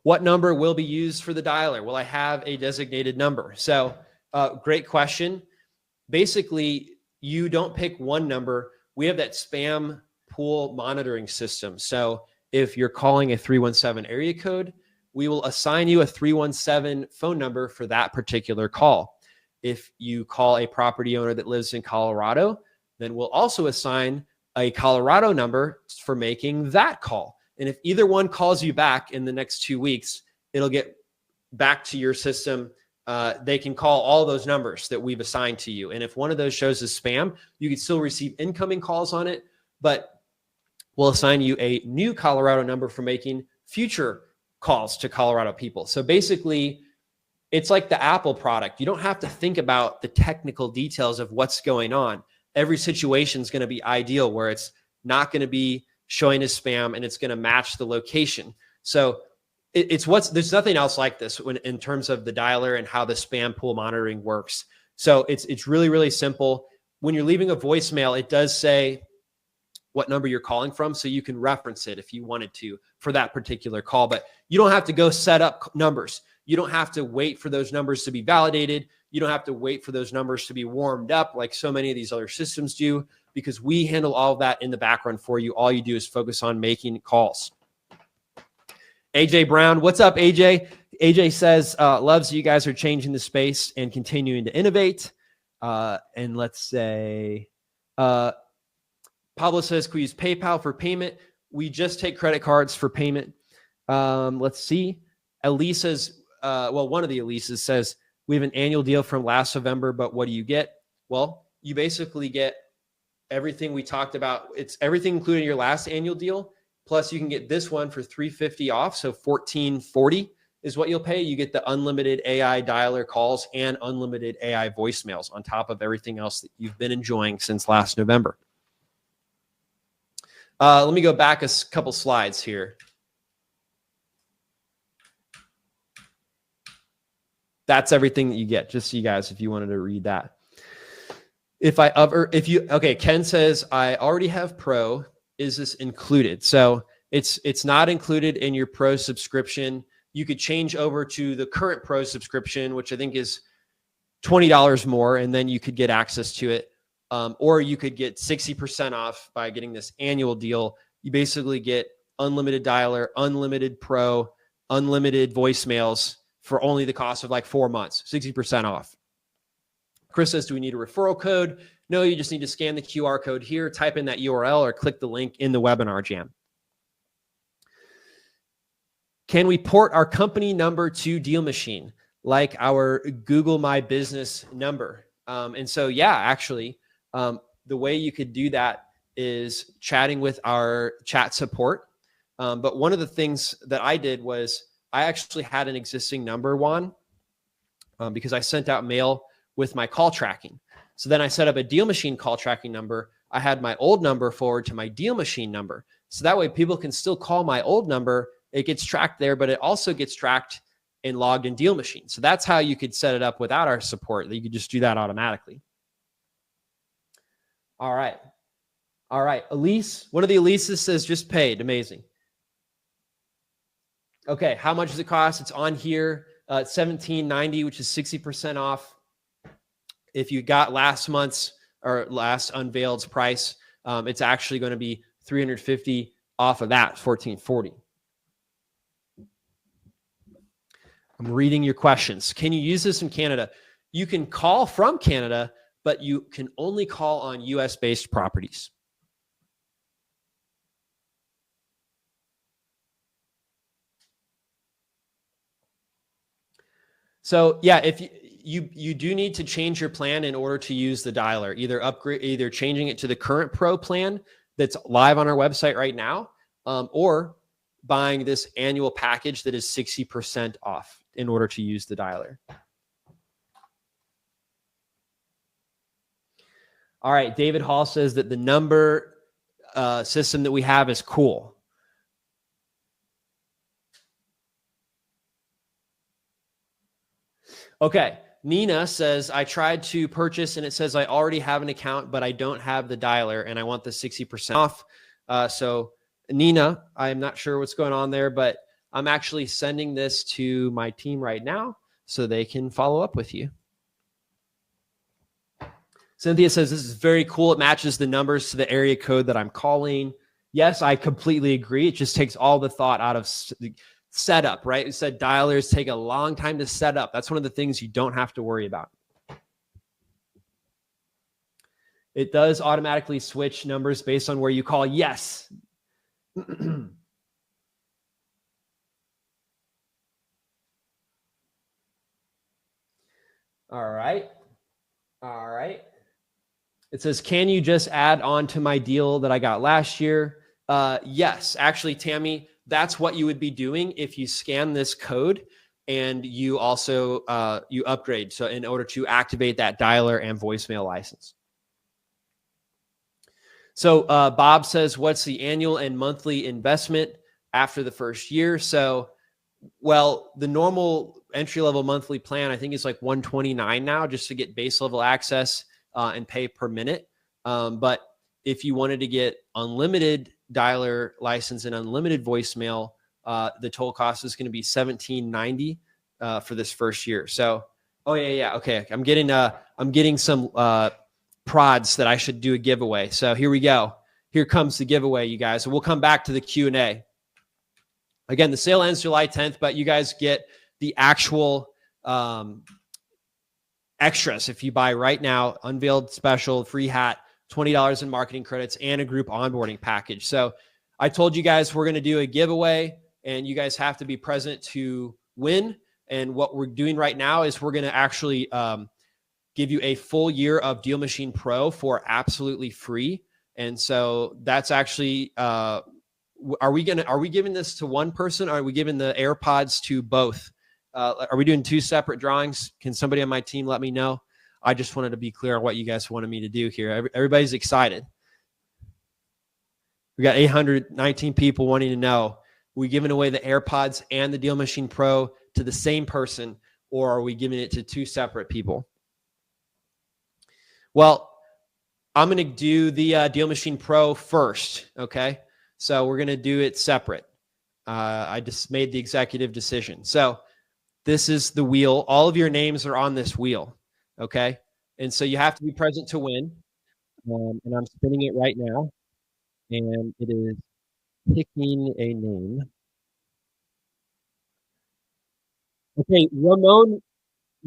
What number will be used for the dialer? Will I have a designated number? So great question. Basically, you don't pick one number. We have that spam pool monitoring system. So if you're calling a 317 area code, we will assign you a 317 phone number for that particular call. If you call a property owner that lives in Colorado, then we'll also assign a Colorado number for making that call. And if either one calls you back in the next 2 weeks, it'll get back to your system. They can call all those numbers that we've assigned to you. And if one of those shows as spam, you can still receive incoming calls on it, but we'll assign you a new Colorado number for making future calls to Colorado people. So basically, it's like the Apple product. You don't have to think about the technical details of what's going on. Every situation is going to be ideal where it's not going to be showing as spam and it's going to match the location. So there's nothing else like this in terms of the dialer and how the spam pool monitoring works. So it's really, really simple. When you're leaving a voicemail, it does say what number you're calling from, so you can reference it if you wanted to for that particular call, but you don't have to go set up numbers. You don't have to wait for those numbers to be validated. You don't have to wait for those numbers to be warmed up like so many of these other systems do, because we handle all of that in the background for you. All you do is focus on making calls. AJ Brown, what's up, AJ? AJ says, loves you guys are changing the space and continuing to innovate. And let's say, Pablo says, can we use PayPal for payment? We just take credit cards for payment. Let's see. Elisa's, one of the Elisas says, we have an annual deal from last November, but what do you get? Well, you basically get everything we talked about. It's everything including your last annual deal. Plus you can get this one for $350 off. So $1,440 is what you'll pay. You get the unlimited AI dialer calls and unlimited AI voicemails on top of everything else that you've been enjoying since last November. Let me go back a couple slides here. That's everything that you get, just so you guys, if you wanted to read that. Ken says, I already have Pro. Is this included? So it's not included in your Pro subscription. You could change over to the current Pro subscription, which I think is $20 more, and then you could get access to it. Or you could get 60% off by getting this annual deal. You basically get unlimited dialer, unlimited pro, unlimited voicemails for only the cost of like 4 months, 60% off. Chris says, do we need a referral code? No, you just need to scan the QR code here, type in that URL, or click the link in the webinar jam. Can we port our company number to DealMachine, like our Google My Business number? And so, yeah, actually, the way you could do that is chatting with our chat support. But one of the things that I did was I actually had an existing number, Juan, because I sent out mail with my call tracking. So then I set up a DealMachine call tracking number. I had my old number forward to my DealMachine number. So that way people can still call my old number. It gets tracked there, but it also gets tracked and logged in DealMachine. So that's how you could set it up without our support. You could just do that automatically. All right. All right. Elise, one of the Elises says just paid. Amazing. Okay. How much does it cost? It's on here. It's $17.90, which is 60% off. If you got last month's or last unveiled's price, it's actually going to be $350 off of that, $14.40. I'm reading your questions. Can you use this in Canada? You can call from Canada, but you can only call on US-based properties. So yeah, if you do need to change your plan in order to use the dialer, either changing it to the current pro plan that's live on our website right now, or buying this annual package that is 60% off in order to use the dialer. All right, David Hall says that the number system that we have is cool. Okay, Nina says, I tried to purchase and it says I already have an account, but I don't have the dialer and I want the 60% off. So Nina, I'm not sure what's going on there, but I'm actually sending this to my team right now so they can follow up with you. Cynthia says, this is very cool. It matches the numbers to the area code that I'm calling. Yes, I completely agree. It just takes all the thought out of setup, right? We said dialers take a long time to set up. That's one of the things you don't have to worry about. It does automatically switch numbers based on where you call. Yes. All right. All right. It says, can you just add on to my deal that I got last year? Yes, actually, Tammy, that's what you would be doing if you scan this code and you also you upgrade. So in order to activate that dialer and voicemail license. So Bob says, what's the annual and monthly investment after the first year? So, well, the normal entry-level monthly plan, I think is like $129 now just to get base level access and pay per minute. But if you wanted to get unlimited dialer license and unlimited voicemail, the total cost is going to be $17.90 for this first year. So, oh yeah. Okay. I'm getting some prods that I should do a giveaway. So here we go. Here comes the giveaway, you guys. And we'll come back to the Q&A. Again, the sale ends July 10th, but you guys get the actual extras if you buy right now. Unveiled special, free hat, $20 in marketing credits, and a group onboarding package. So I told you guys we're going to do a giveaway, and you guys have to be present to win. And what we're doing right now is we're going to actually give you a full year of DealMachine Pro for absolutely free. And so that's actually, are we giving this to one person? Or are we giving the AirPods to both? Are we doing two separate drawings? Can somebody on my team let me know? I just wanted to be clear on what you guys wanted me to do here. Everybody's excited. We got 819 people wanting to know, are we giving away the AirPods and the DealMachine Pro to the same person, or are we giving it to two separate people? Well, I'm going to do the DealMachine Pro first, okay? So we're going to do it separate. I just made the executive decision. So this is the wheel. All of your names are on this wheel, okay? And so you have to be present to win. And I'm spinning it right now. And it is picking a name. Okay, Ramon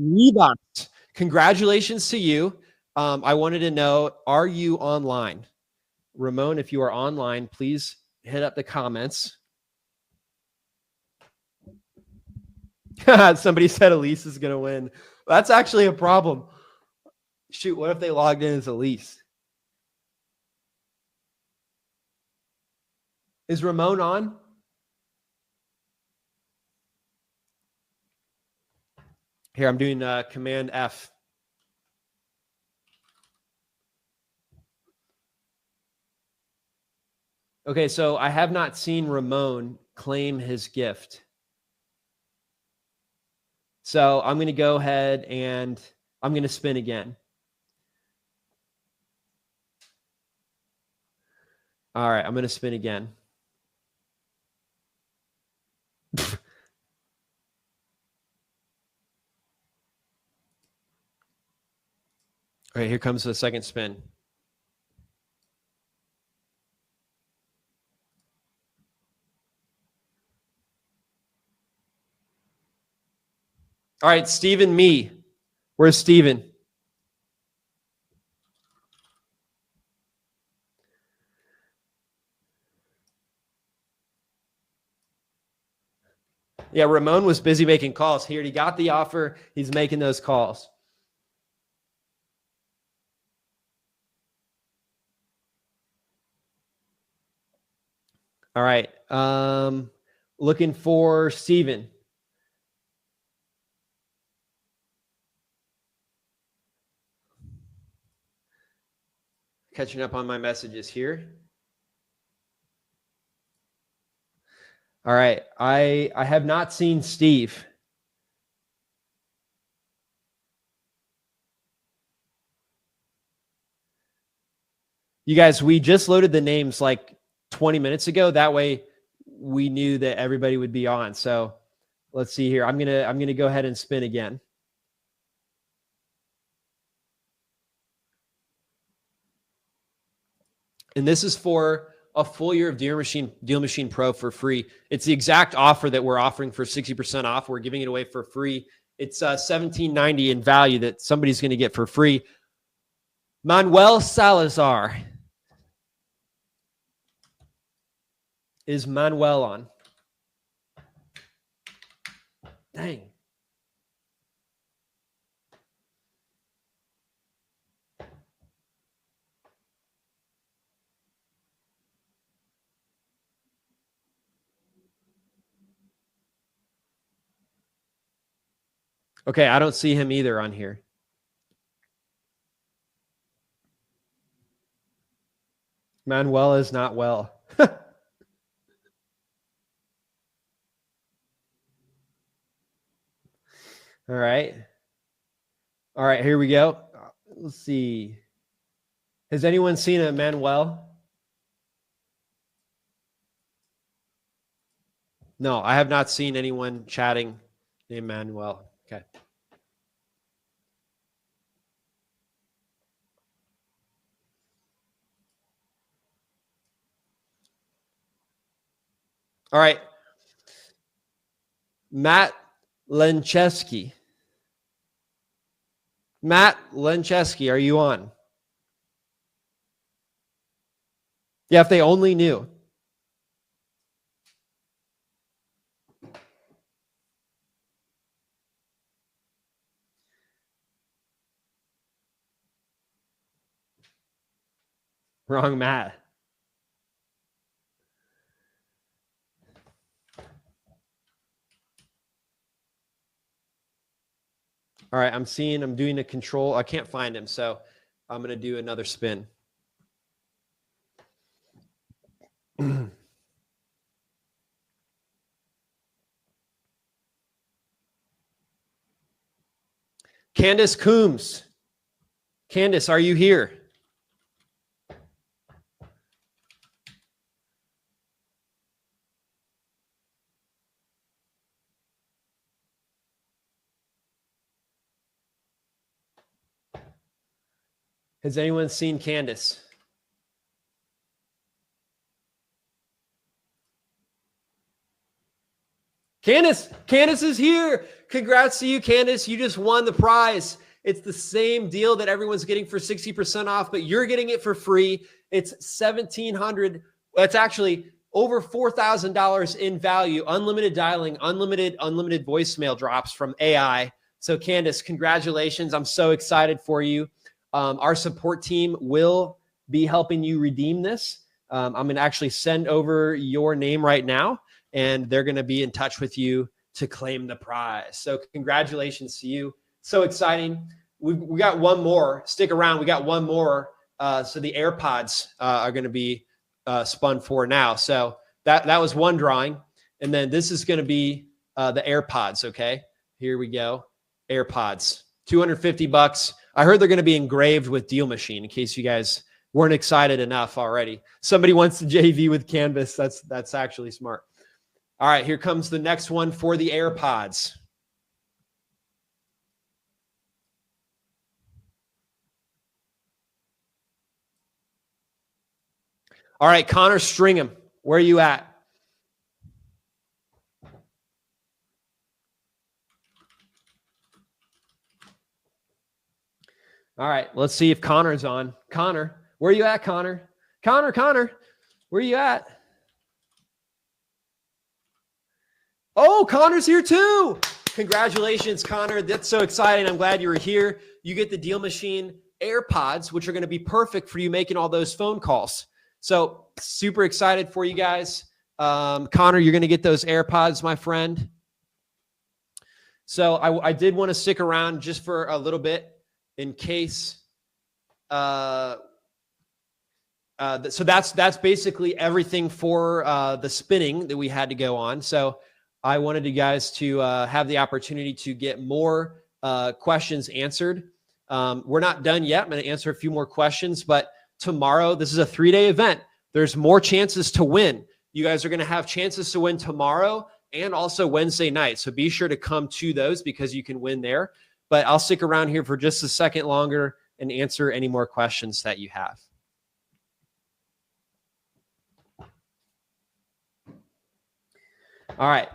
Ribas. Congratulations to you. I wanted to know, are you online? Ramon, if you are online, please hit up the comments. Somebody said Elise is going to win. That's actually a problem. Shoot, what if they logged in as Elise? Is Ramon on? Here, I'm doing Command F. Okay, so I have not seen Ramon claim his gift. So I'm going to go ahead and I'm going to spin again. All right, I'm going to spin again. All right, here comes the second spin. All right, Stephen Me. Where's Stephen? Yeah, Ramon was busy making calls. He already got the offer. He's making those calls. All right. Looking for Steven. Catching up on my messages here. All right. I have not seen Steve. You guys, we just loaded the names like 20 minutes ago. That way we knew that everybody would be on. So let's see here. I'm gonna go ahead and spin again. And this is for a full year of DealMachine Pro for free. It's the exact offer that we're offering for 60% off. We're giving it away for free. It's $17.90 in value that somebody's going to get for free. Manuel Salazar. Is Manuel on? Dang. Okay, I don't see him either on here. Manuel is not well. All right. All right, here we go. Let's see. Has anyone seen a Manuel? No, I have not seen anyone chatting named Manuel. Okay. All right. Matt Lencheski. Matt Lencheski, are you on? Yeah, if they only knew. Wrong Matt. All right, I'm doing a control. I can't find him, so I'm going to do another spin. Candace Coombs. Candace, are you here? Has anyone seen Candace? Candace is here. Congrats to you, Candace. You just won the prize. It's the same deal that everyone's getting for 60% off, but you're getting it for free. It's $1,700. It's actually over $4,000 in value. Unlimited dialing, unlimited voicemail drops from AI. So Candace, congratulations. I'm so excited for you. Our support team will be helping you redeem this. I'm going to actually send over your name right now, and they're going to be in touch with you to claim the prize. So congratulations to you. So exciting. We got one more. Stick around. We got one more. So the AirPods are going to be spun for now. So that was one drawing. And then this is going to be the AirPods. Okay. Here we go. AirPods, $250. I heard they're going to be engraved with DealMachine in case you guys weren't excited enough already. Somebody wants to JV with Canvas. That's actually smart. All right, here comes the next one for the AirPods. All right, Connor Stringham, where are you at? All right, let's see if Connor's on. Connor, where are you at, Connor? Connor, where are you at? Oh, Connor's here too. Congratulations, Connor. That's so exciting. I'm glad you were here. You get the DealMachine AirPods, which are going to be perfect for you making all those phone calls. So super excited for you guys. Connor, you're going to get those AirPods, my friend. So I did want to stick around just for a little bit in case. So that's basically everything for the spinning that we had to go on. So I wanted you guys to have the opportunity to get more questions answered. We're not done yet. I'm going to answer a few more questions, but tomorrow, this is a 3-day event. There's more chances to win. You guys are going to have chances to win tomorrow and also Wednesday night. So be sure to come to those because you can win there. But I'll stick around here for just a second longer and answer any more questions that you have. All right.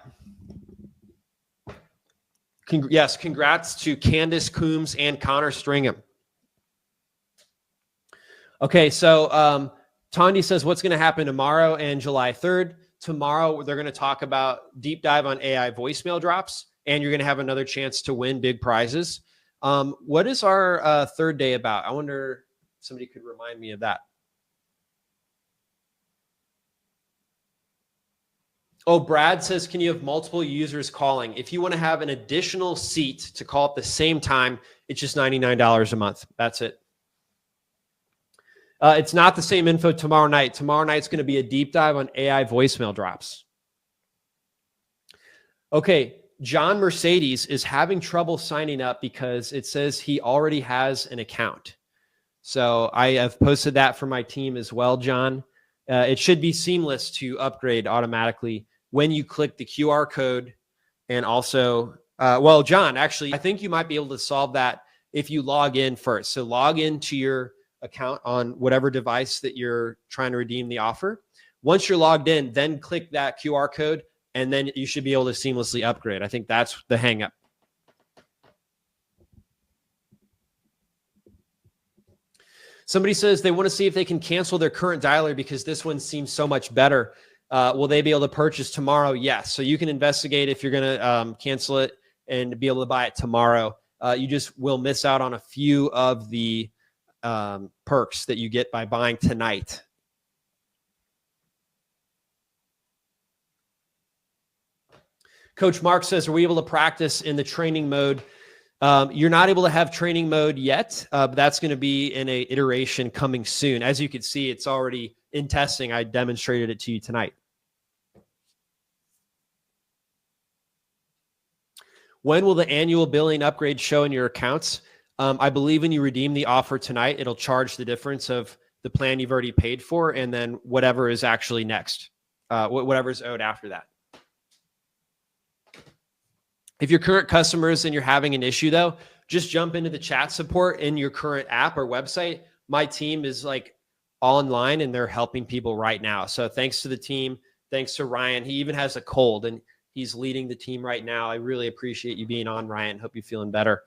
Yes, congrats to Candace Coombs and Connor Stringham. Okay, so Tanya says, what's going to happen tomorrow and July 3rd? Tomorrow, they're going to talk about deep dive on AI voicemail drops, and you're going to have another chance to win big prizes. What is our third day about? I wonder if somebody could remind me of that. Oh, Brad says, can you have multiple users calling? If you want to have an additional seat to call at the same time, it's just $99 a month. That's it. It's not the same info tomorrow night. Tomorrow night's going to be a deep dive on AI voicemail drops. Okay, John Mercedes is having trouble signing up because it says he already has an account. So I have posted that for my team as well, John. It should be seamless to upgrade automatically when you click the QR code. And also, well, John, actually, I think you might be able to solve that if you log in first. So log into your account on whatever device that you're trying to redeem the offer. Once you're logged in, then click that QR code, and then you should be able to seamlessly upgrade. I think that's the hang up. Somebody says they want to see if they can cancel their current dialer because this one seems so much better. Will they be able to purchase tomorrow? Yes. So you can investigate if you're going to cancel it and be able to buy it tomorrow. You just will miss out on a few of the perks that you get by buying tonight. Coach Mark says, are we able to practice in the training mode? You're not able to have training mode yet, but that's going to be in an iteration coming soon. As you can see, it's already in testing. I demonstrated it to you tonight. When will the annual billing upgrade show in your accounts? I believe when you redeem the offer tonight, it'll charge the difference of the plan you've already paid for and then whatever is actually next, whatever is owed after that. If you're current customers and you're having an issue though, just jump into the chat support in your current app or website. My team is like online and they're helping people right now. So thanks to the team. Thanks to Ryan. He even has a cold and He's leading the team right now. I really appreciate you being on, Ryan. Hope you're feeling better.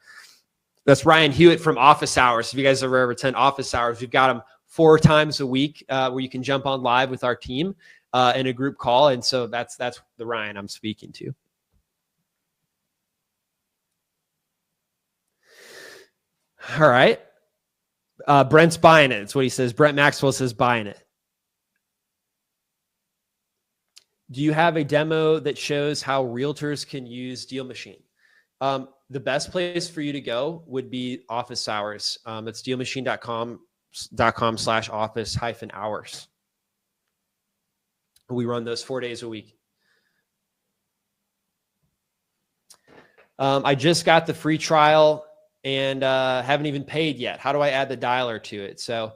That's Ryan Hewitt from Office Hours. If you guys ever attend Office Hours, we've got him 4 times a week where you can jump on live with our team in a group call. And so that's the Ryan I'm speaking to. All right. Brent's buying it. That's what he says. Brent Maxwell says buying it. Do you have a demo that shows how realtors can use DealMachine? The best place for you to go would be Office Hours. It's dealmachine.com/office-hours. We run those 4 days a week. I just got the free trial and haven't even paid yet. How do I add the dialer to it? So,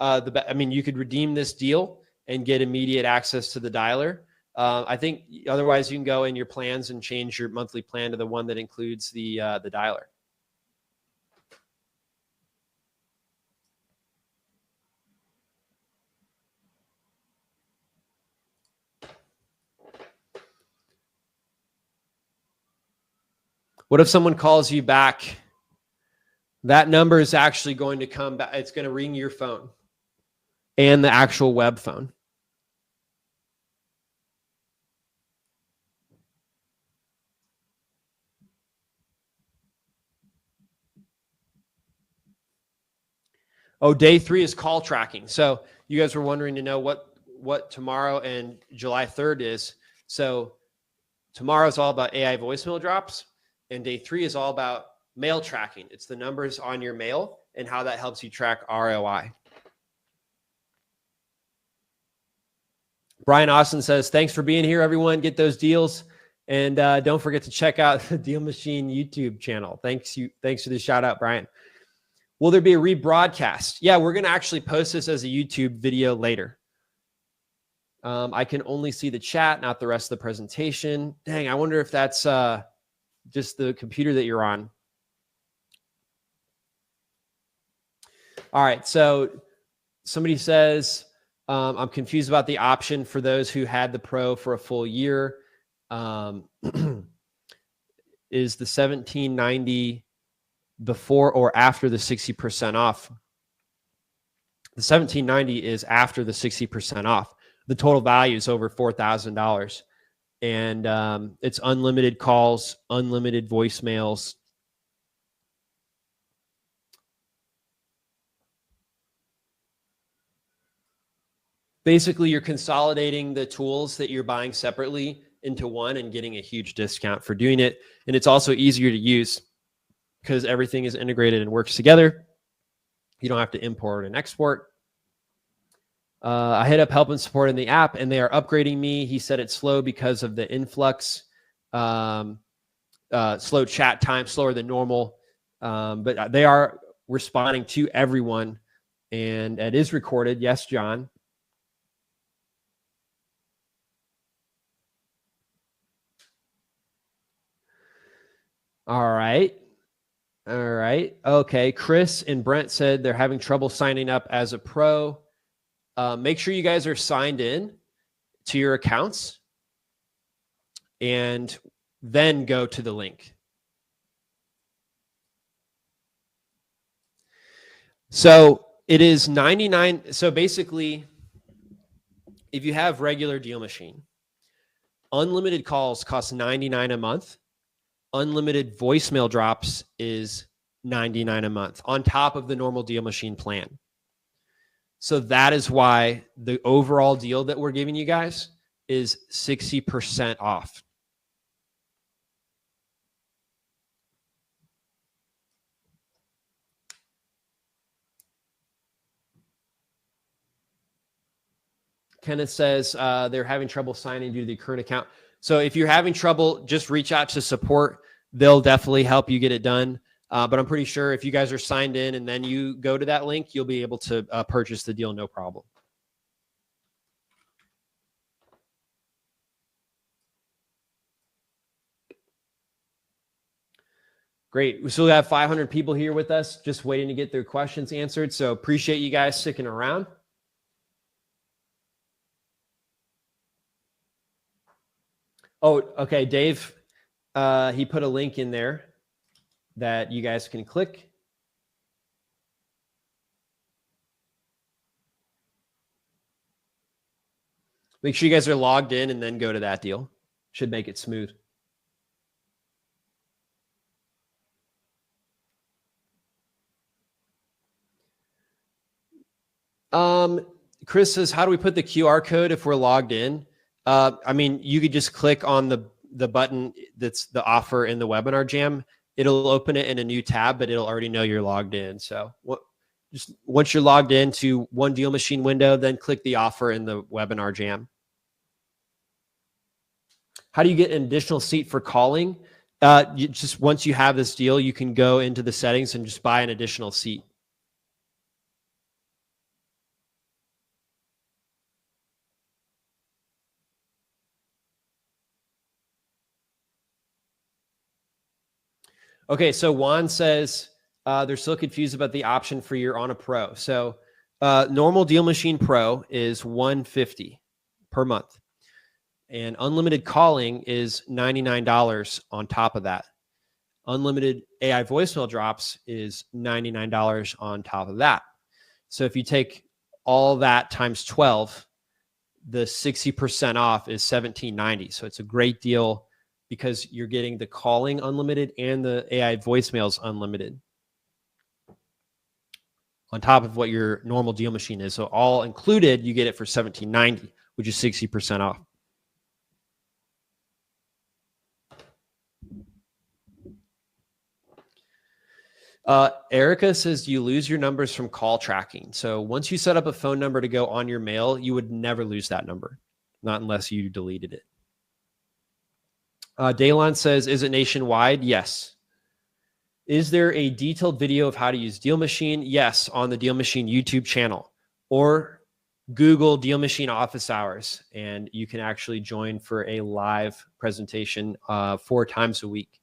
you could redeem this deal and get immediate access to the dialer. I think otherwise you can go in your plans and change your monthly plan to the one that includes the dialer. What if someone calls you back? That number is actually going to come back. It's going to ring your phone and the actual web phone. Oh, day 3 is call tracking. So you guys were wondering to know what tomorrow and July 3rd is. So tomorrow is all about AI voicemail drops, and day 3 is all about mail tracking. It's the numbers on your mail and how that helps you track ROI. Brian Austin says, thanks for being here, everyone. Get those deals. And don't forget to check out the DealMachine YouTube channel. Thanks for the shout out, Brian. Will there be a rebroadcast? Yeah, we're going to actually post this as a YouTube video later. I can only see the chat, not the rest of the presentation. Dang, I wonder if that's just the computer that you're on. All right, so somebody says, I'm confused about the option for those who had the Pro for a full year. Is the $1,790 before or after the 60% off? The $1,790 is after the 60% off. The total value is over $4,000. And it's unlimited calls, unlimited voicemails. Basically, you're consolidating the tools that you're buying separately into one and getting a huge discount for doing it. And it's also easier to use because everything is integrated and works together. You don't have to import and export. I hit up help and support in the app and they are upgrading me. He said it's slow because of the influx, slow chat time, slower than normal. But they are responding to everyone and it is recorded. Yes, John. All right. Okay. Chris and Brent said they're having trouble signing up as a pro. Make sure you guys are signed in to your accounts and then go to the link. So it is $99. So basically, if you have regular DealMachine, unlimited calls cost $99 a month. Unlimited voicemail drops is $99 a month on top of the normal DealMachine plan. So that is why the overall deal that we're giving you guys is 60% off. Kenneth says they're having trouble signing due to the current account. So if you're having trouble, just reach out to support. They'll definitely help you get it done. But I'm pretty sure if you guys are signed in and then you go to that link, you'll be able to purchase the deal, no problem. Great. We still have 500 people here with us, just waiting to get their questions answered. So appreciate you guys sticking around. Oh, okay. Dave, he put a link in there that you guys can click. Make sure you guys are logged in and then go to that deal. Should make it smooth. Chris says, how do we put the QR code if we're logged in? I mean, you could just click on the button that's the offer in the webinar jam. It'll open it in a new tab, but it'll already know you're logged in. So just once you're logged into one DealMachine window, then click the offer in the webinar jam. How do you get an additional seat for calling? Just once you have this deal, you can go into the settings and just buy an additional seat. Okay, so Juan says they're still confused about the option for you're on a pro. So normal DealMachine Pro is $150 per month. And unlimited calling is $99 on top of that. Unlimited AI voicemail drops is $99 on top of that. So if you take all that times 12, the 60% off is $17.90. So it's a great deal because you're getting the calling unlimited and the AI voicemails unlimited on top of what your normal DealMachine is. So all included, you get it for $17.90, which is 60% off. Erica says you lose your numbers from call tracking. So once you set up a phone number to go on your mail, you would never lose that number, not unless you deleted it. Daylon says, is it nationwide? Yes. Is there a detailed video of how to use DealMachine? Yes, on the DealMachine YouTube channel, or Google DealMachine office hours, and you can actually join for a live presentation 4 times a week.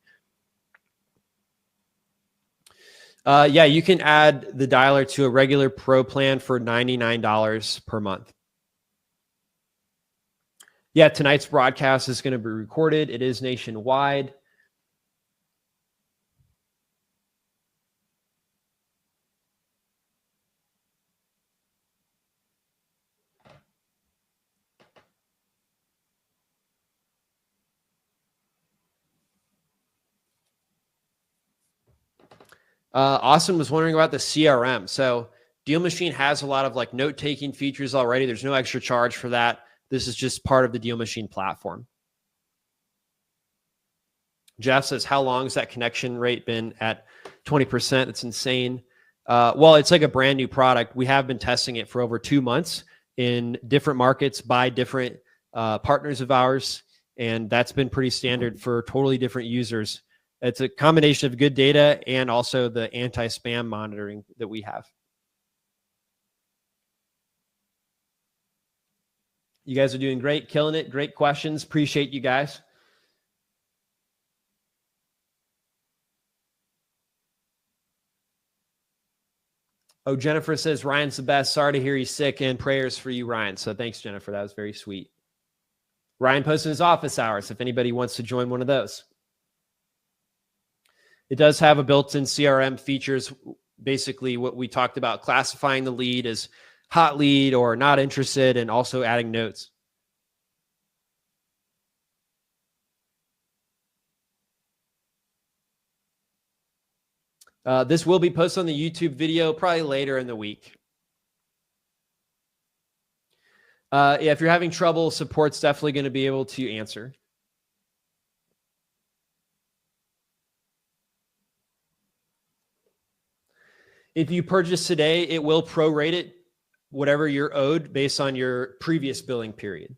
Yeah, you can add the dialer to a regular pro plan for $99 per month. Yeah, tonight's broadcast is going to be recorded. It is nationwide. Austin was wondering about the CRM. So DealMachine has a lot of like note-taking features already. There's no extra charge for that. This is just part of the DealMachine platform. Jeff says, how long has that connection rate been at 20%? It's insane. Well, it's like a brand new product. We have been testing it for over 2 months in different markets by different partners of ours. And that's been pretty standard for totally different users. It's a combination of good data and also the anti-spam monitoring that we have. You guys are doing great, killing it. Great questions. Appreciate you guys. Oh, Jennifer says, Ryan's the best. Sorry to hear he's sick, and prayers for you, Ryan. So thanks, Jennifer. That was very sweet. Ryan posted his office hours if anybody wants to join one of those. It does have a built-in CRM features, basically what we talked about, classifying the lead as hot lead or not interested, and also adding notes. This will be posted on the YouTube video probably later in the week. Yeah, if you're having trouble, support's definitely going to be able to answer. If you purchase today, it will prorate it, whatever you're owed based on your previous billing period.